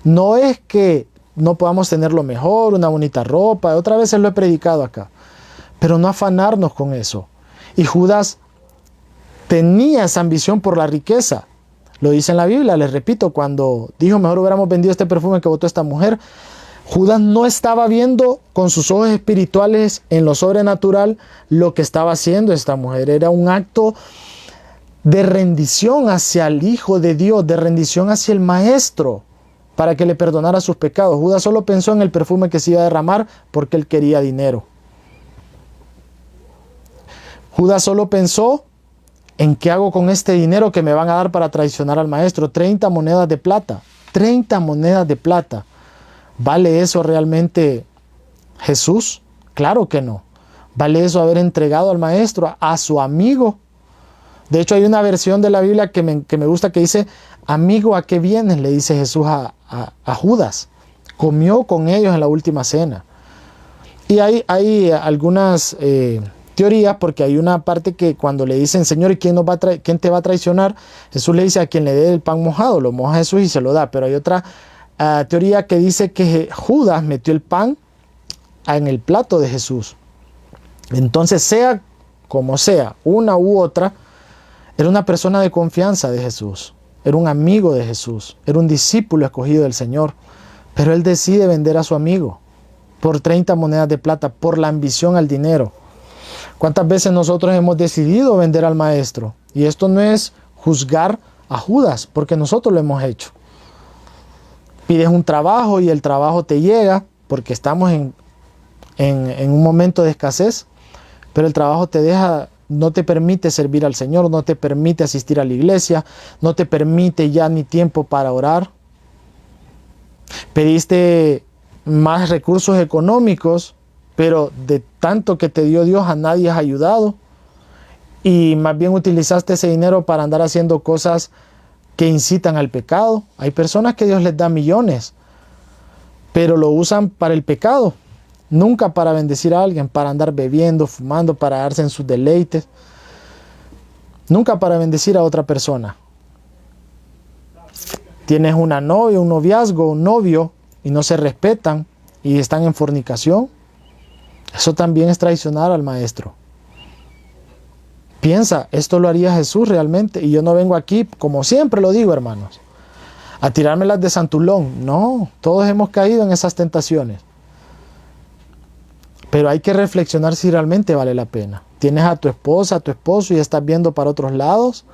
A: No es que no podamos tener lo mejor, una bonita ropa, otra vez lo he predicado acá, pero no afanarnos con eso. Y Judas tenía esa ambición por la riqueza. Lo dice en la Biblia, les repito, cuando dijo mejor hubiéramos vendido este perfume que botó esta mujer, Judas no estaba viendo con sus ojos espirituales en lo sobrenatural lo que estaba haciendo esta mujer. Era un acto de rendición hacia el Hijo de Dios, de rendición hacia el Maestro, para que le perdonara sus pecados. Judas solo pensó en el perfume que se iba a derramar porque él quería dinero. Judas solo pensó en qué hago con este dinero que me van a dar para traicionar al Maestro. 30 monedas de plata. 30 monedas de plata. ¿Vale eso realmente Jesús? Claro que no. ¿Vale eso haber entregado al Maestro, a su amigo? De hecho, hay una versión de la Biblia que me gusta que dice, amigo, ¿a qué vienes? Le dice Jesús a Judas. Comió con ellos en la última cena. Y hay algunas teorías, porque hay una parte que cuando le dicen, Señor, ¿y quién te va a traicionar? Jesús le dice a quien le dé el pan mojado, lo moja Jesús y se lo da. Pero hay otra teoría que dice que Judas metió el pan en el plato de Jesús. Entonces, sea como sea, una u otra, era una persona de confianza de Jesús, era un amigo de Jesús, era un discípulo escogido del Señor, pero él decide vender a su amigo por 30 monedas de plata, por la ambición al dinero. ¿Cuántas veces nosotros hemos decidido vender al Maestro? Y esto no es juzgar a Judas, porque nosotros lo hemos hecho. Pides un trabajo y el trabajo te llega, porque estamos en un momento de escasez, pero el trabajo te deja, no te permite servir al Señor, no te permite asistir a la iglesia, no te permite ya ni tiempo para orar. Pediste más recursos económicos, pero de tanto que te dio Dios a nadie has ayudado, y más bien utilizaste ese dinero para andar haciendo cosas que incitan al pecado. Hay personas que Dios les da millones, pero lo usan para el pecado. Nunca para bendecir a alguien, para andar bebiendo, fumando, para darse en sus deleites. Nunca para bendecir a otra persona. tienes una novia, un noviazgo, un novio, y no se respetan y están en fornicación, eso también es traicionar al maestro. Piensa, esto lo haría Jesús realmente, y yo no vengo aquí, como siempre lo digo, hermanos, a tirármelas de santulón. No, todos hemos caído en esas tentaciones. Pero hay que reflexionar si realmente vale la pena. Tienes a tu esposa, a tu esposo y estás viendo para otros lados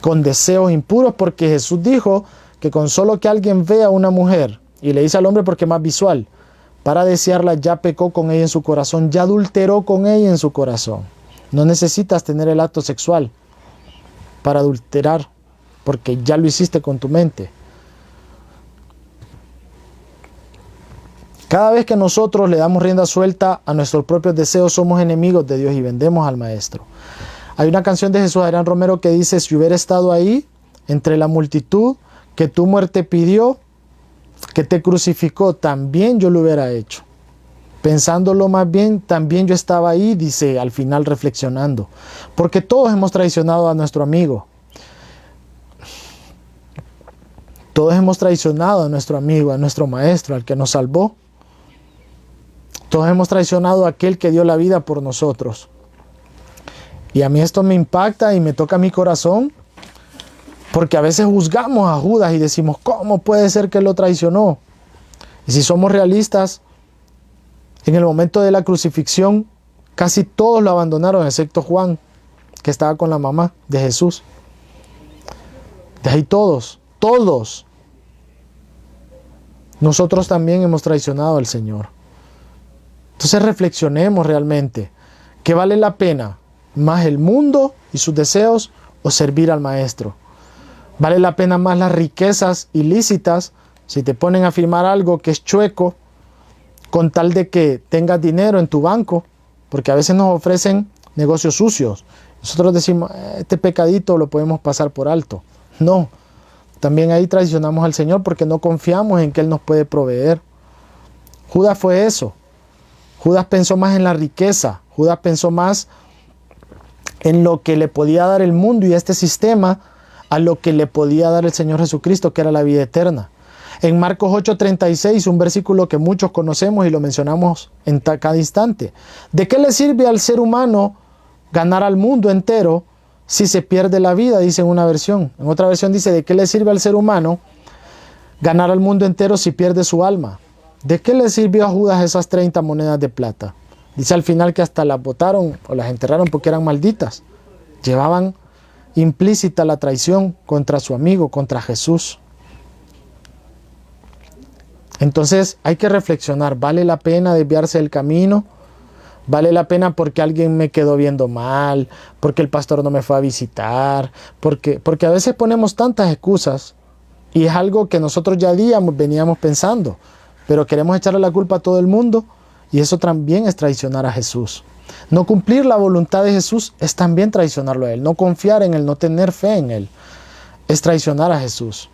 A: con deseos impuros, porque Jesús dijo que con solo que alguien vea a una mujer, y le dice al hombre porque es más visual, para desearla ya pecó con ella en su corazón, ya adulteró con ella en su corazón. No necesitas tener el acto sexual para adulterar, porque ya lo hiciste con tu mente. Cada vez que nosotros le damos rienda suelta a nuestros propios deseos, somos enemigos de Dios y vendemos al maestro. Hay una canción de Jesús Adrián Romero que dice: si hubiera estado ahí, entre la multitud que tu muerte pidió, que te crucificó, también yo lo hubiera hecho. Pensándolo más bien, también yo estaba ahí, dice al final reflexionando. Porque todos hemos traicionado a nuestro amigo. Todos hemos traicionado a nuestro amigo, a nuestro maestro, al que nos salvó. Todos hemos traicionado a aquel que dio la vida por nosotros. Y a mí esto me impacta y me toca mi corazón, porque a veces juzgamos a Judas y decimos, ¿cómo puede ser que lo traicionó? Y si somos realistas, en el momento de la crucifixión, casi todos lo abandonaron, excepto Juan, que estaba con la mamá de Jesús. De ahí todos. Nosotros también hemos traicionado al Señor. Entonces reflexionemos realmente, ¿qué vale la pena? ¿Más el mundo y sus deseos o servir al maestro? ¿Vale la pena más las riquezas ilícitas? Si te ponen a firmar algo que es chueco, con tal de que tengas dinero en tu banco, porque a veces nos ofrecen negocios sucios. Nosotros decimos, este pecadito lo podemos pasar por alto. No, también ahí traicionamos al Señor porque no confiamos en que Él nos puede proveer. Judas fue eso. Judas pensó más en la riqueza. Judas pensó más en lo que le podía dar el mundo y este sistema a lo que le podía dar el Señor Jesucristo, que era la vida eterna. En Marcos 8:36, un versículo que muchos conocemos y lo mencionamos en cada instante. ¿De qué le sirve al ser humano ganar al mundo entero si se pierde la vida? Dice en una versión. En otra versión dice, ¿de qué le sirve al ser humano ganar al mundo entero si pierde su alma? ¿De qué le sirvió a Judas esas 30 monedas de plata? Dice al final que hasta las botaron o las enterraron porque eran malditas. Llevaban implícita la traición contra su amigo, contra Jesús. Entonces hay que reflexionar, ¿vale la pena desviarse del camino? ¿Vale la pena porque alguien me quedó viendo mal? ¿Porque el pastor no me fue a visitar? Porque a veces ponemos tantas excusas y es algo que nosotros ya veníamos pensando, pero queremos echarle la culpa a todo el mundo y eso también es traicionar a Jesús. No cumplir la voluntad de Jesús es también traicionarlo a Él. No confiar en Él, no tener fe en Él, es traicionar a Jesús.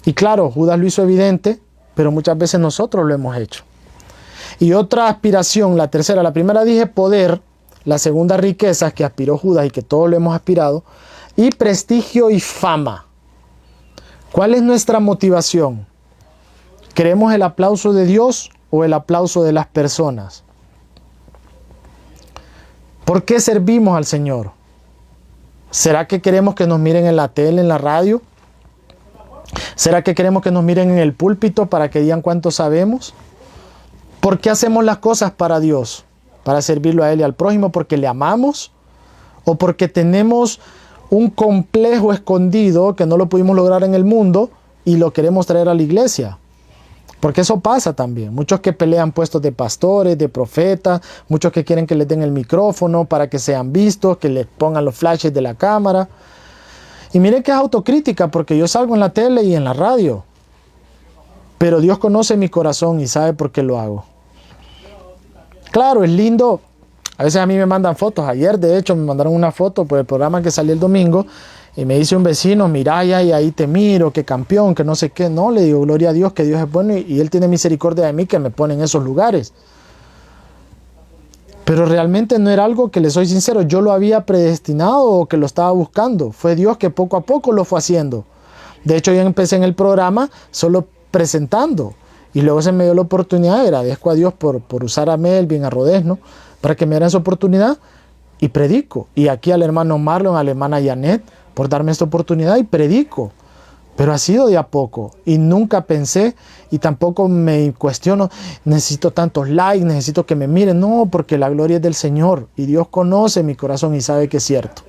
A: Y claro, Judas lo hizo evidente, pero muchas veces nosotros lo hemos hecho. Y otra aspiración, la tercera, la primera dije poder, la segunda riquezas que aspiró Judas y que todos lo hemos aspirado, y prestigio y fama. ¿Cuál es nuestra motivación? ¿Queremos el aplauso de Dios o el aplauso de las personas? ¿Por qué servimos al Señor? ¿Será que queremos que nos miren en la tele, en la radio? ¿Será que queremos que nos miren en el púlpito para que digan cuánto sabemos? ¿Por qué hacemos las cosas para Dios? ¿Para servirlo a Él y al prójimo? ¿Porque le amamos? ¿O porque tenemos un complejo escondido que no lo pudimos lograr en el mundo y lo queremos traer a la iglesia? Porque eso pasa también. Muchos que pelean puestos de pastores, de profetas, muchos que quieren que les den el micrófono para que sean vistos, que les pongan los flashes de la cámara. Y miren que es autocrítica, porque yo salgo en la tele y en la radio. Pero Dios conoce mi corazón y sabe por qué lo hago. Claro, es lindo. A veces a mí me mandan fotos. Ayer, de hecho, me mandaron una foto por el programa que salió el domingo. Y me dice un vecino, mira, y ahí te miro, qué campeón, que no sé qué. No, le digo, gloria a Dios, que Dios es bueno y Él tiene misericordia de mí, que me pone en esos lugares. Pero realmente no era algo que, le soy sincero, yo lo había predestinado o que lo estaba buscando. Fue Dios que poco a poco lo fue haciendo. De hecho, yo empecé en el programa solo presentando. Y luego se me dio la oportunidad. Agradezco a Dios por usar a Melvin, a Rodesno, para que me dieran esa oportunidad. Y predico. Y aquí al hermano Marlon, a la hermana Janet, por darme esta oportunidad y predico. Pero ha sido de a poco. Y nunca pensé y tampoco me cuestiono, necesito tantos likes, necesito que me miren. No, porque la gloria es del Señor. Y Dios conoce mi corazón y sabe que es cierto.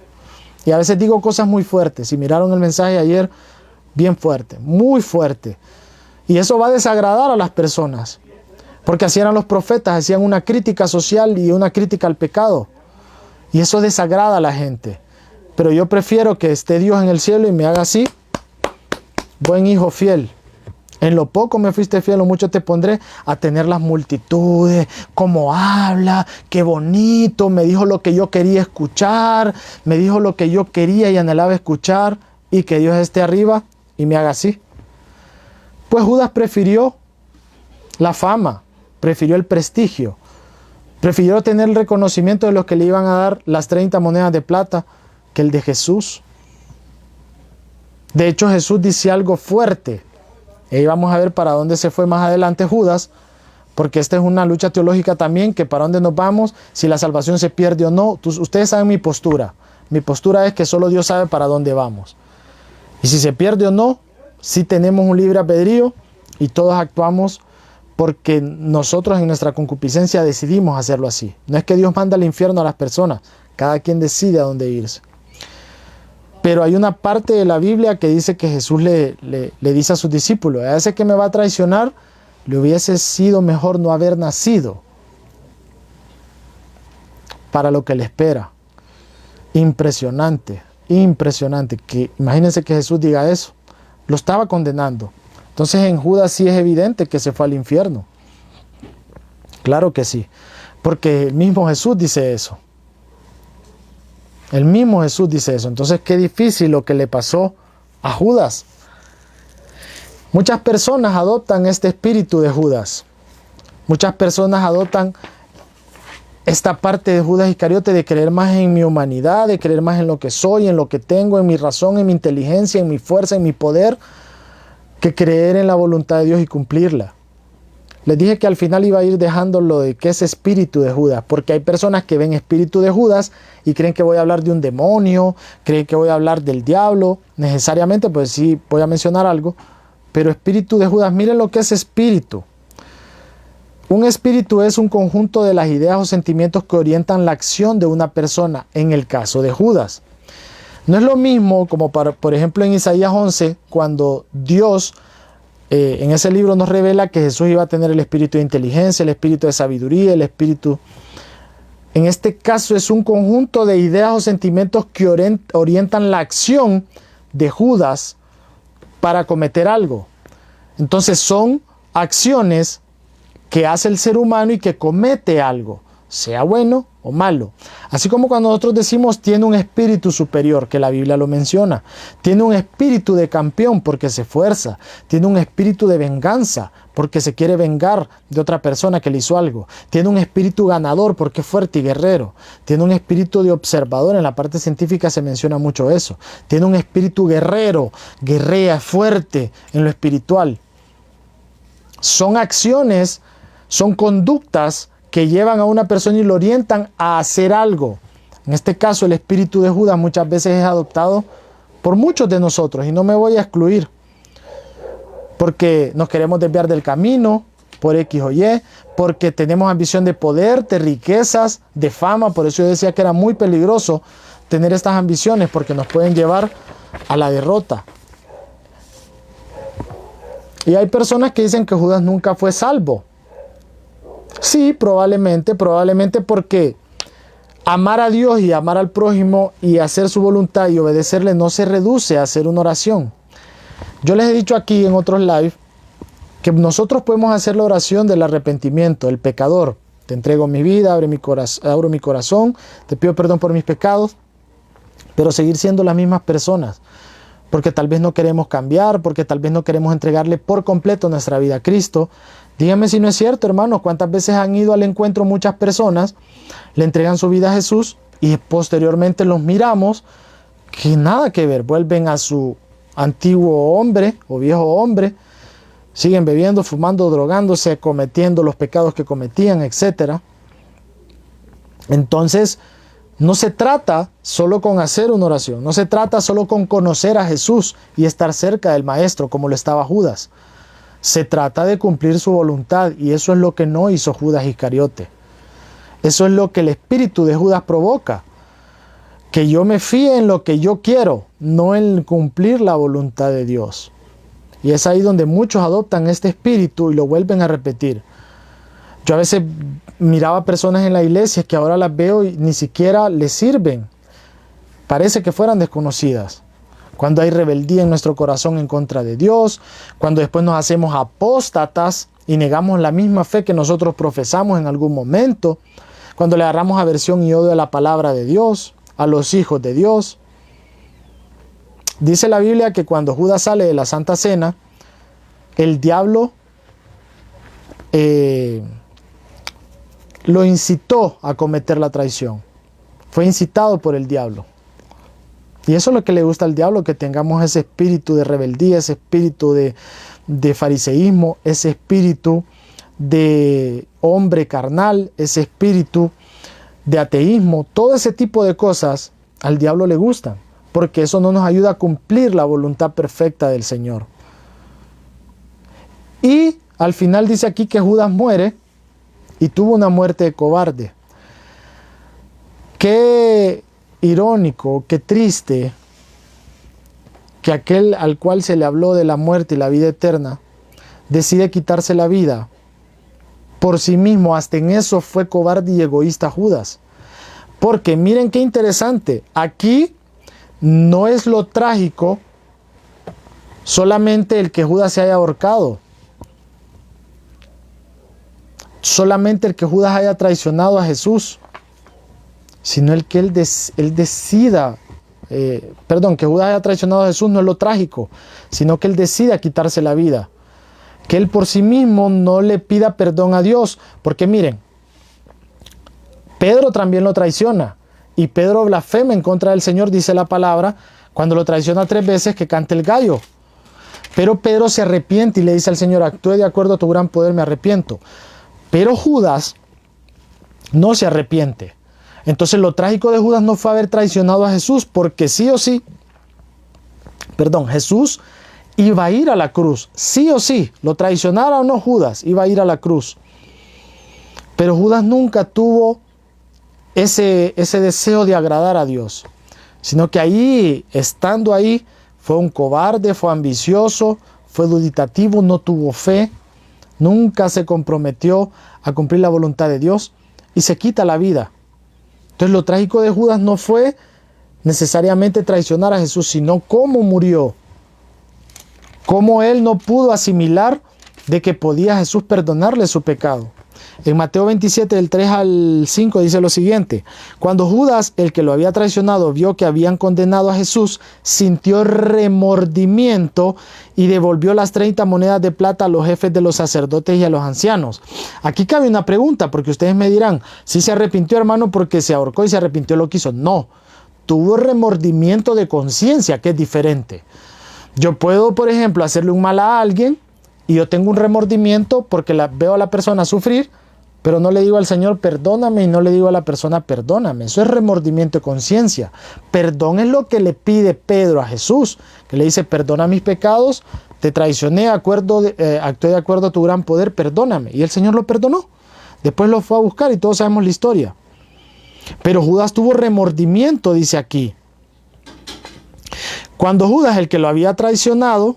A: Y a veces digo cosas muy fuertes. Si miraron el mensaje ayer, bien fuerte, muy fuerte. Y eso va a desagradar a las personas. Porque así eran los profetas, hacían una crítica social y una crítica al pecado. Y eso desagrada a la gente. Pero yo prefiero que esté Dios en el cielo y me haga así. Buen hijo fiel. En lo poco me fuiste fiel, lo mucho te pondré, a tener las multitudes, cómo habla, qué bonito, me dijo lo que yo quería escuchar, me dijo lo que yo quería y anhelaba escuchar, y que Dios esté arriba y me haga así. Pues Judas prefirió la fama, prefirió el prestigio, prefirió tener el reconocimiento de los que le iban a dar las 30 monedas de plata que el de Jesús. De hecho, Jesús dice algo fuerte. Y vamos a ver para dónde se fue más adelante Judas, porque esta es una lucha teológica también, que para dónde nos vamos, si la salvación se pierde o no. Ustedes saben mi postura. Mi postura es que solo Dios sabe para dónde vamos. Y si se pierde o no, sí tenemos un libre albedrío y todos actuamos porque nosotros en nuestra concupiscencia decidimos hacerlo así. No es que Dios manda al infierno a las personas, cada quien decide a dónde irse. Pero hay una parte de la Biblia que dice que Jesús le dice a sus discípulos, a ese que me va a traicionar, le hubiese sido mejor no haber nacido para lo que le espera. Impresionante, impresionante. Que imagínense que Jesús diga eso. Lo estaba condenando. Entonces en Judas sí es evidente que se fue al infierno. Claro que sí. Porque el mismo Jesús dice eso. El mismo Jesús dice eso. Entonces qué difícil lo que le pasó a Judas. Muchas personas adoptan este espíritu de Judas. Muchas personas adoptan esta parte de Judas Iscariote de creer más en mi humanidad, de creer más en lo que soy, en lo que tengo, en mi razón, en mi inteligencia, en mi fuerza, en mi poder, que creer en la voluntad de Dios y cumplirla. Les dije que al final iba a ir dejando lo de que es espíritu de Judas, porque hay personas que ven espíritu de Judas y creen que voy a hablar de un demonio, creen que voy a hablar del diablo, necesariamente, pues sí voy a mencionar algo, pero espíritu de Judas, miren lo que es espíritu. Un espíritu es un conjunto de las ideas o sentimientos que orientan la acción de una persona, en el caso de Judas. No es lo mismo como por ejemplo en Isaías 11, cuando Dios en ese libro nos revela que Jesús iba a tener el espíritu de inteligencia, el espíritu de sabiduría, el espíritu... En este caso es un conjunto de ideas o sentimientos que orientan la acción de Judas para cometer algo. Entonces son acciones que hace el ser humano y que comete algo, sea bueno o malo. Así como cuando nosotros decimos tiene un espíritu superior, que la Biblia lo menciona, tiene un espíritu de campeón porque se esfuerza, tiene un espíritu de venganza porque se quiere vengar de otra persona que le hizo algo, tiene un espíritu ganador porque es fuerte y guerrero, tiene un espíritu de observador, en la parte científica se menciona mucho eso, tiene un espíritu guerrero, guerrea, fuerte en lo espiritual. Son acciones, son conductas que llevan a una persona y lo orientan a hacer algo. En este caso, el espíritu de Judas muchas veces es adoptado por muchos de nosotros, y no me voy a excluir, porque nos queremos desviar del camino, por X o Y, porque tenemos ambición de poder, de riquezas, de fama. Por eso yo decía que era muy peligroso tener estas ambiciones, porque nos pueden llevar a la derrota. Y hay personas que dicen que Judas nunca fue salvo. Sí, probablemente porque amar a Dios y amar al prójimo y hacer su voluntad y obedecerle no se reduce a hacer una oración. Yo les he dicho aquí en otros live que nosotros podemos hacer la oración del arrepentimiento, el pecador. Te entrego mi vida, abro mi corazón, te pido perdón por mis pecados, pero seguir siendo las mismas personas. Porque tal vez no queremos cambiar, porque tal vez no queremos entregarle por completo nuestra vida a Cristo. Díganme si no es cierto, hermanos, cuántas veces han ido al encuentro muchas personas, le entregan su vida a Jesús y posteriormente los miramos que nada que ver, vuelven a su antiguo hombre o viejo hombre, siguen bebiendo, fumando, drogándose, cometiendo los pecados que cometían, etc. Entonces, no se trata solo con hacer una oración, no se trata solo con conocer a Jesús y estar cerca del Maestro como lo estaba Judas. Se trata de cumplir su voluntad, y eso es lo que no hizo Judas Iscariote. Eso es lo que el espíritu de Judas provoca. Que yo me fíe en lo que yo quiero, no en cumplir la voluntad de Dios. Y es ahí donde muchos adoptan este espíritu y lo vuelven a repetir. Yo a veces miraba personas en la iglesia que ahora las veo y ni siquiera les sirven. Parece que fueran desconocidas. Cuando hay rebeldía en nuestro corazón en contra de Dios, cuando después nos hacemos apóstatas y negamos la misma fe que nosotros profesamos en algún momento, cuando le agarramos aversión y odio a la palabra de Dios, a los hijos de Dios. Dice la Biblia que cuando Judas sale de la Santa Cena, el diablo lo incitó a cometer la traición. Fue incitado por el diablo. Y eso es lo que le gusta al diablo, que tengamos ese espíritu de rebeldía, ese espíritu de fariseísmo, ese espíritu de hombre carnal, ese espíritu de ateísmo. Todo ese tipo de cosas al diablo le gustan, porque eso no nos ayuda a cumplir la voluntad perfecta del Señor. Y al final dice aquí que Judas muere y tuvo una muerte de cobarde. Qué irónico, qué triste que aquel al cual se le habló de la muerte y la vida eterna decide quitarse la vida por sí mismo. Hasta en eso fue cobarde y egoísta Judas. Porque miren qué interesante, aquí no es lo trágico solamente el que Judas se haya ahorcado, solamente el que Judas haya traicionado a Jesús, sino el que él decida, que Judas haya traicionado a Jesús no es lo trágico, sino que él decida quitarse la vida, que él por sí mismo no le pida perdón a Dios. Porque miren, Pedro también lo traiciona, y Pedro blasfema en contra del Señor, dice la palabra, cuando lo traiciona 3 veces, que cante el gallo. Pero Pedro se arrepiente y le dice al Señor: actúe de acuerdo a tu gran poder, me arrepiento. Pero Judas no se arrepiente. Entonces lo trágico de Judas no fue haber traicionado a Jesús, porque Jesús iba a ir a la cruz, sí o sí, lo traicionara o no, Judas iba a ir a la cruz. Pero Judas nunca tuvo ese deseo de agradar a Dios, sino que ahí, estando ahí, fue un cobarde, fue ambicioso, fue duditativo, no tuvo fe, nunca se comprometió a cumplir la voluntad de Dios y se quita la vida. Entonces lo trágico de Judas no fue necesariamente traicionar a Jesús, sino cómo murió, cómo él no pudo asimilar de que podía Jesús perdonarle su pecado. En Mateo 27, del 3 al 5 dice lo siguiente: cuando Judas, el que lo había traicionado, vio que habían condenado a Jesús, sintió remordimiento y devolvió las 30 monedas de plata a los jefes de los sacerdotes y a los ancianos. Aquí cabe una pregunta, porque ustedes me dirán: ¿sí se arrepintió, hermano, porque se ahorcó y se arrepintió lo que hizo? No, tuvo remordimiento de conciencia, que es diferente. Yo puedo, por ejemplo, hacerle un mal a alguien y yo tengo un remordimiento porque veo a la persona sufrir, pero no le digo al Señor perdóname, y no le digo a la persona perdóname. Eso es remordimiento de conciencia. Perdón es lo que le pide Pedro a Jesús, que le dice: perdona mis pecados, te traicioné, actué de acuerdo a tu gran poder, perdóname. Y el Señor lo perdonó. Después lo fue a buscar y todos sabemos la historia. Pero Judas tuvo remordimiento, dice aquí. Cuando Judas, el que lo había traicionado,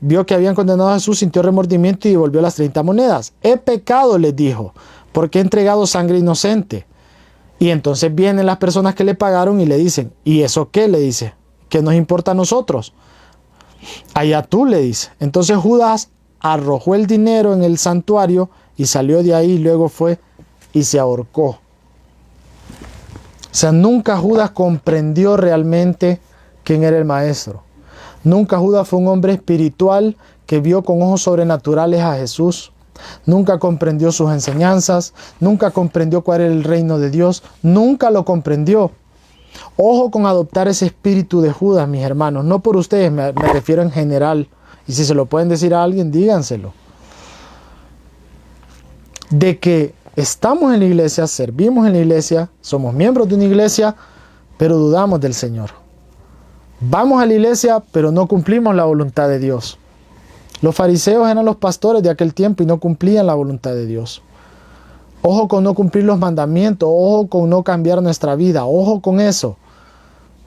A: vio que habían condenado a Jesús, sintió remordimiento y devolvió las 30 monedas. He pecado, les dijo, porque he entregado sangre inocente. Y entonces vienen las personas que le pagaron y le dicen: ¿y eso qué? Le dice: ¿qué nos importa a nosotros? Allá tú, le dice. Entonces Judas arrojó el dinero en el santuario y salió de ahí, y luego fue y se ahorcó. O sea, nunca Judas comprendió realmente quién era el Maestro. Nunca Judas fue un hombre espiritual que vio con ojos sobrenaturales a Jesús. Nunca comprendió sus enseñanzas. Nunca comprendió cuál era el reino de Dios. Nunca lo comprendió. Ojo con adoptar ese espíritu de Judas, mis hermanos. No por ustedes, me refiero en general. Y si se lo pueden decir a alguien, díganselo. De que estamos en la iglesia, servimos en la iglesia, somos miembros de una iglesia, pero dudamos del Señor. Vamos a la iglesia, pero no cumplimos la voluntad de Dios. Los fariseos eran los pastores de aquel tiempo y no cumplían la voluntad de Dios. Ojo con no cumplir los mandamientos, ojo con no cambiar nuestra vida, ojo con eso.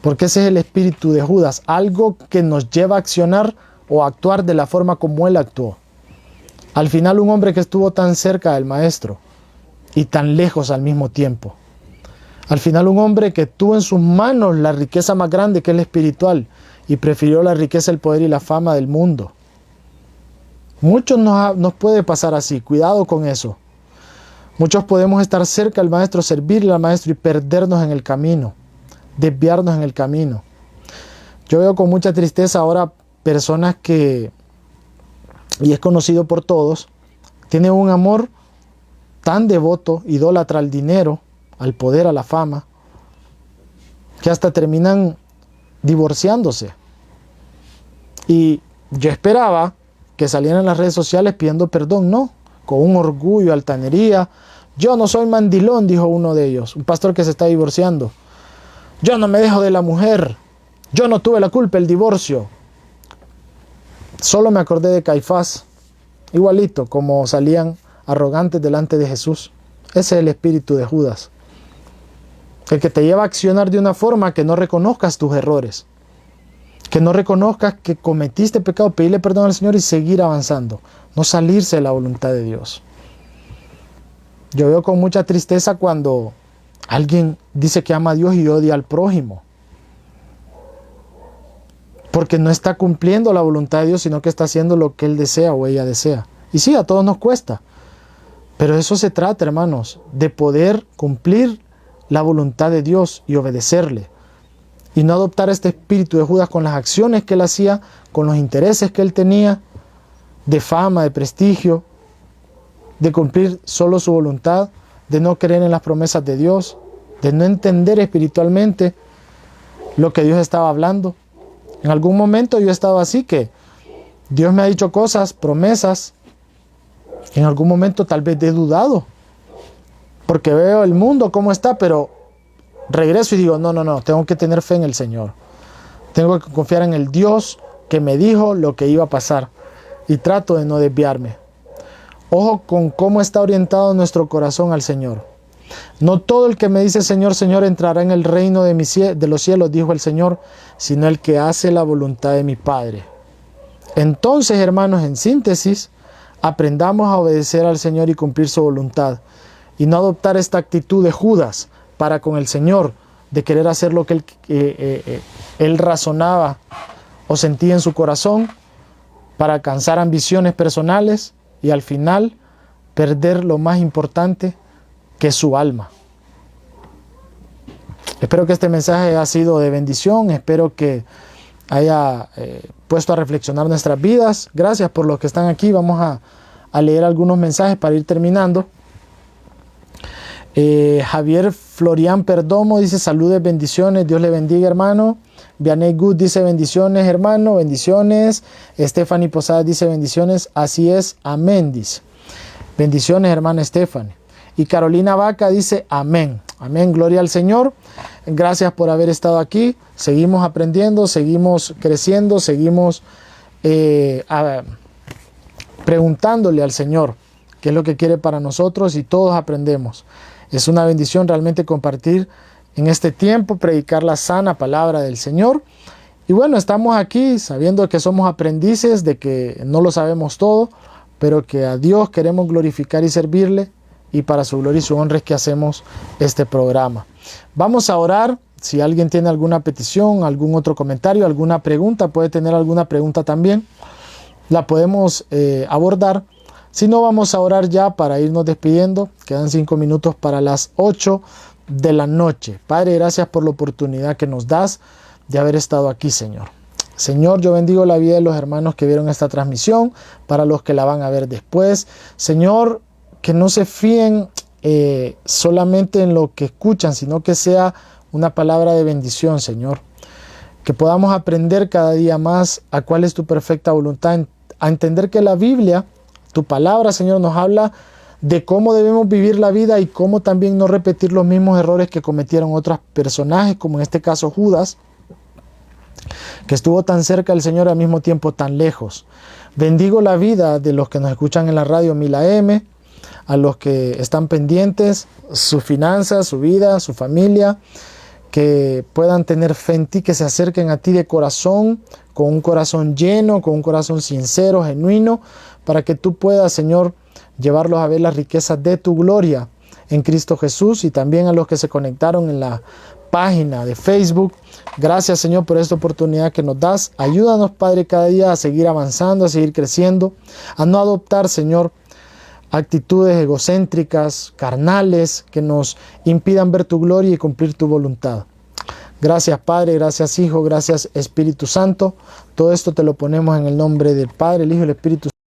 A: Porque ese es el espíritu de Judas, algo que nos lleva a accionar o a actuar de la forma como él actuó. Al final, un hombre que estuvo tan cerca del maestro y tan lejos al mismo tiempo. Al final, un hombre que tuvo en sus manos la riqueza más grande, que es la espiritual, y prefirió la riqueza, el poder y la fama del mundo. Muchos nos puede pasar así, cuidado con eso. Muchos podemos estar cerca del maestro, servirle al maestro y perdernos en el camino, desviarnos en el camino. Yo veo con mucha tristeza ahora personas que, y es conocido por todos, tienen un amor tan devoto, idólatra al dinero, al poder, a la fama, que hasta terminan divorciándose. Y yo esperaba que salieran en las redes sociales pidiendo perdón, no, con un orgullo, altanería. Yo no soy mandilón, dijo uno de ellos, un pastor que se está divorciando. Yo no me dejo de la mujer, yo no tuve la culpa del divorcio. Solo me acordé de Caifás, igualito como salían arrogantes delante de Jesús. Ese es el espíritu de Judas, el que te lleva a accionar de una forma que no reconozcas tus errores, que no reconozcas que cometiste pecado, pedirle perdón al Señor y seguir avanzando, no salirse de la voluntad de Dios. Yo veo con mucha tristeza cuando alguien dice que ama a Dios y odia al prójimo, porque no está cumpliendo la voluntad de Dios, sino que está haciendo lo que él desea o ella desea. Y sí, a todos nos cuesta, pero eso se trata, hermanos, de poder cumplir la voluntad de Dios y obedecerle, y no adoptar este espíritu de Judas con las acciones que él hacía, con los intereses que él tenía, de fama, de prestigio, de cumplir solo su voluntad, de no creer en las promesas de Dios, de no entender espiritualmente lo que Dios estaba hablando. En algún momento yo he estado así, que Dios me ha dicho cosas, promesas, en algún momento tal vez he dudado, porque veo el mundo cómo está, pero regreso y digo, no, tengo que tener fe en el Señor. Tengo que confiar en el Dios que me dijo lo que iba a pasar, y trato de no desviarme. Ojo con cómo está orientado nuestro corazón al Señor. No todo el que me dice Señor, Señor entrará en el reino de los cielos, dijo el Señor, sino el que hace la voluntad de mi Padre. Entonces, hermanos, en síntesis, aprendamos a obedecer al Señor y cumplir su voluntad, y no adoptar esta actitud de Judas para con el Señor, de querer hacer lo que él razonaba o sentía en su corazón, para alcanzar ambiciones personales y al final perder lo más importante, que es su alma. Espero que este mensaje haya sido de bendición, espero que haya puesto a reflexionar nuestras vidas. Gracias por los que están aquí. Vamos a leer algunos mensajes para ir terminando. Javier Florian Perdomo dice saludes, bendiciones, Dios le bendiga, hermano. Vianney Good dice bendiciones, hermano, bendiciones. Stephanie Posadas dice bendiciones, así es, amén, dice. Bendiciones, hermana Stephanie. Y Carolina Vaca dice amén, amén, gloria al Señor. Gracias por haber estado aquí. Seguimos aprendiendo, seguimos creciendo, seguimos preguntándole al Señor qué es lo que quiere para nosotros, y todos aprendemos. Es una bendición realmente compartir en este tiempo, predicar la sana palabra del Señor. Y bueno, estamos aquí sabiendo que somos aprendices, de que no lo sabemos todo, pero que a Dios queremos glorificar y servirle, y para su gloria y su honra es que hacemos este programa. Vamos a orar. Si alguien tiene alguna petición, algún otro comentario, alguna pregunta, puede tener alguna pregunta también, la podemos abordar. Si no, vamos a orar ya para irnos despidiendo. Quedan 5 minutos para las 8 de la noche. Padre, gracias por la oportunidad que nos das de haber estado aquí, Señor. Señor, yo bendigo la vida de los hermanos que vieron esta transmisión, para los que la van a ver después. Señor, que no se fíen solamente en lo que escuchan, sino que sea una palabra de bendición, Señor. Que podamos aprender cada día más a cuál es tu perfecta voluntad, a entender que la Biblia, tu palabra, Señor, nos habla de cómo debemos vivir la vida y cómo también no repetir los mismos errores que cometieron otros personajes, como en este caso Judas, que estuvo tan cerca del Señor al mismo tiempo tan lejos. Bendigo la vida de los que nos escuchan en la radio 1000 AM, a los que están pendientes, sus finanzas, su vida, su familia, que puedan tener fe en ti, que se acerquen a ti de corazón, con un corazón lleno, con un corazón sincero, genuino, para que tú puedas, Señor, llevarlos a ver las riquezas de tu gloria en Cristo Jesús, y también a los que se conectaron en la página de Facebook. Gracias, Señor, por esta oportunidad que nos das. Ayúdanos, Padre, cada día a seguir avanzando, a seguir creciendo, a no adoptar, Señor, actitudes egocéntricas, carnales, que nos impidan ver tu gloria y cumplir tu voluntad. Gracias, Padre, gracias, Hijo, gracias, Espíritu Santo. Todo esto te lo ponemos en el nombre del Padre, el Hijo y el Espíritu Santo.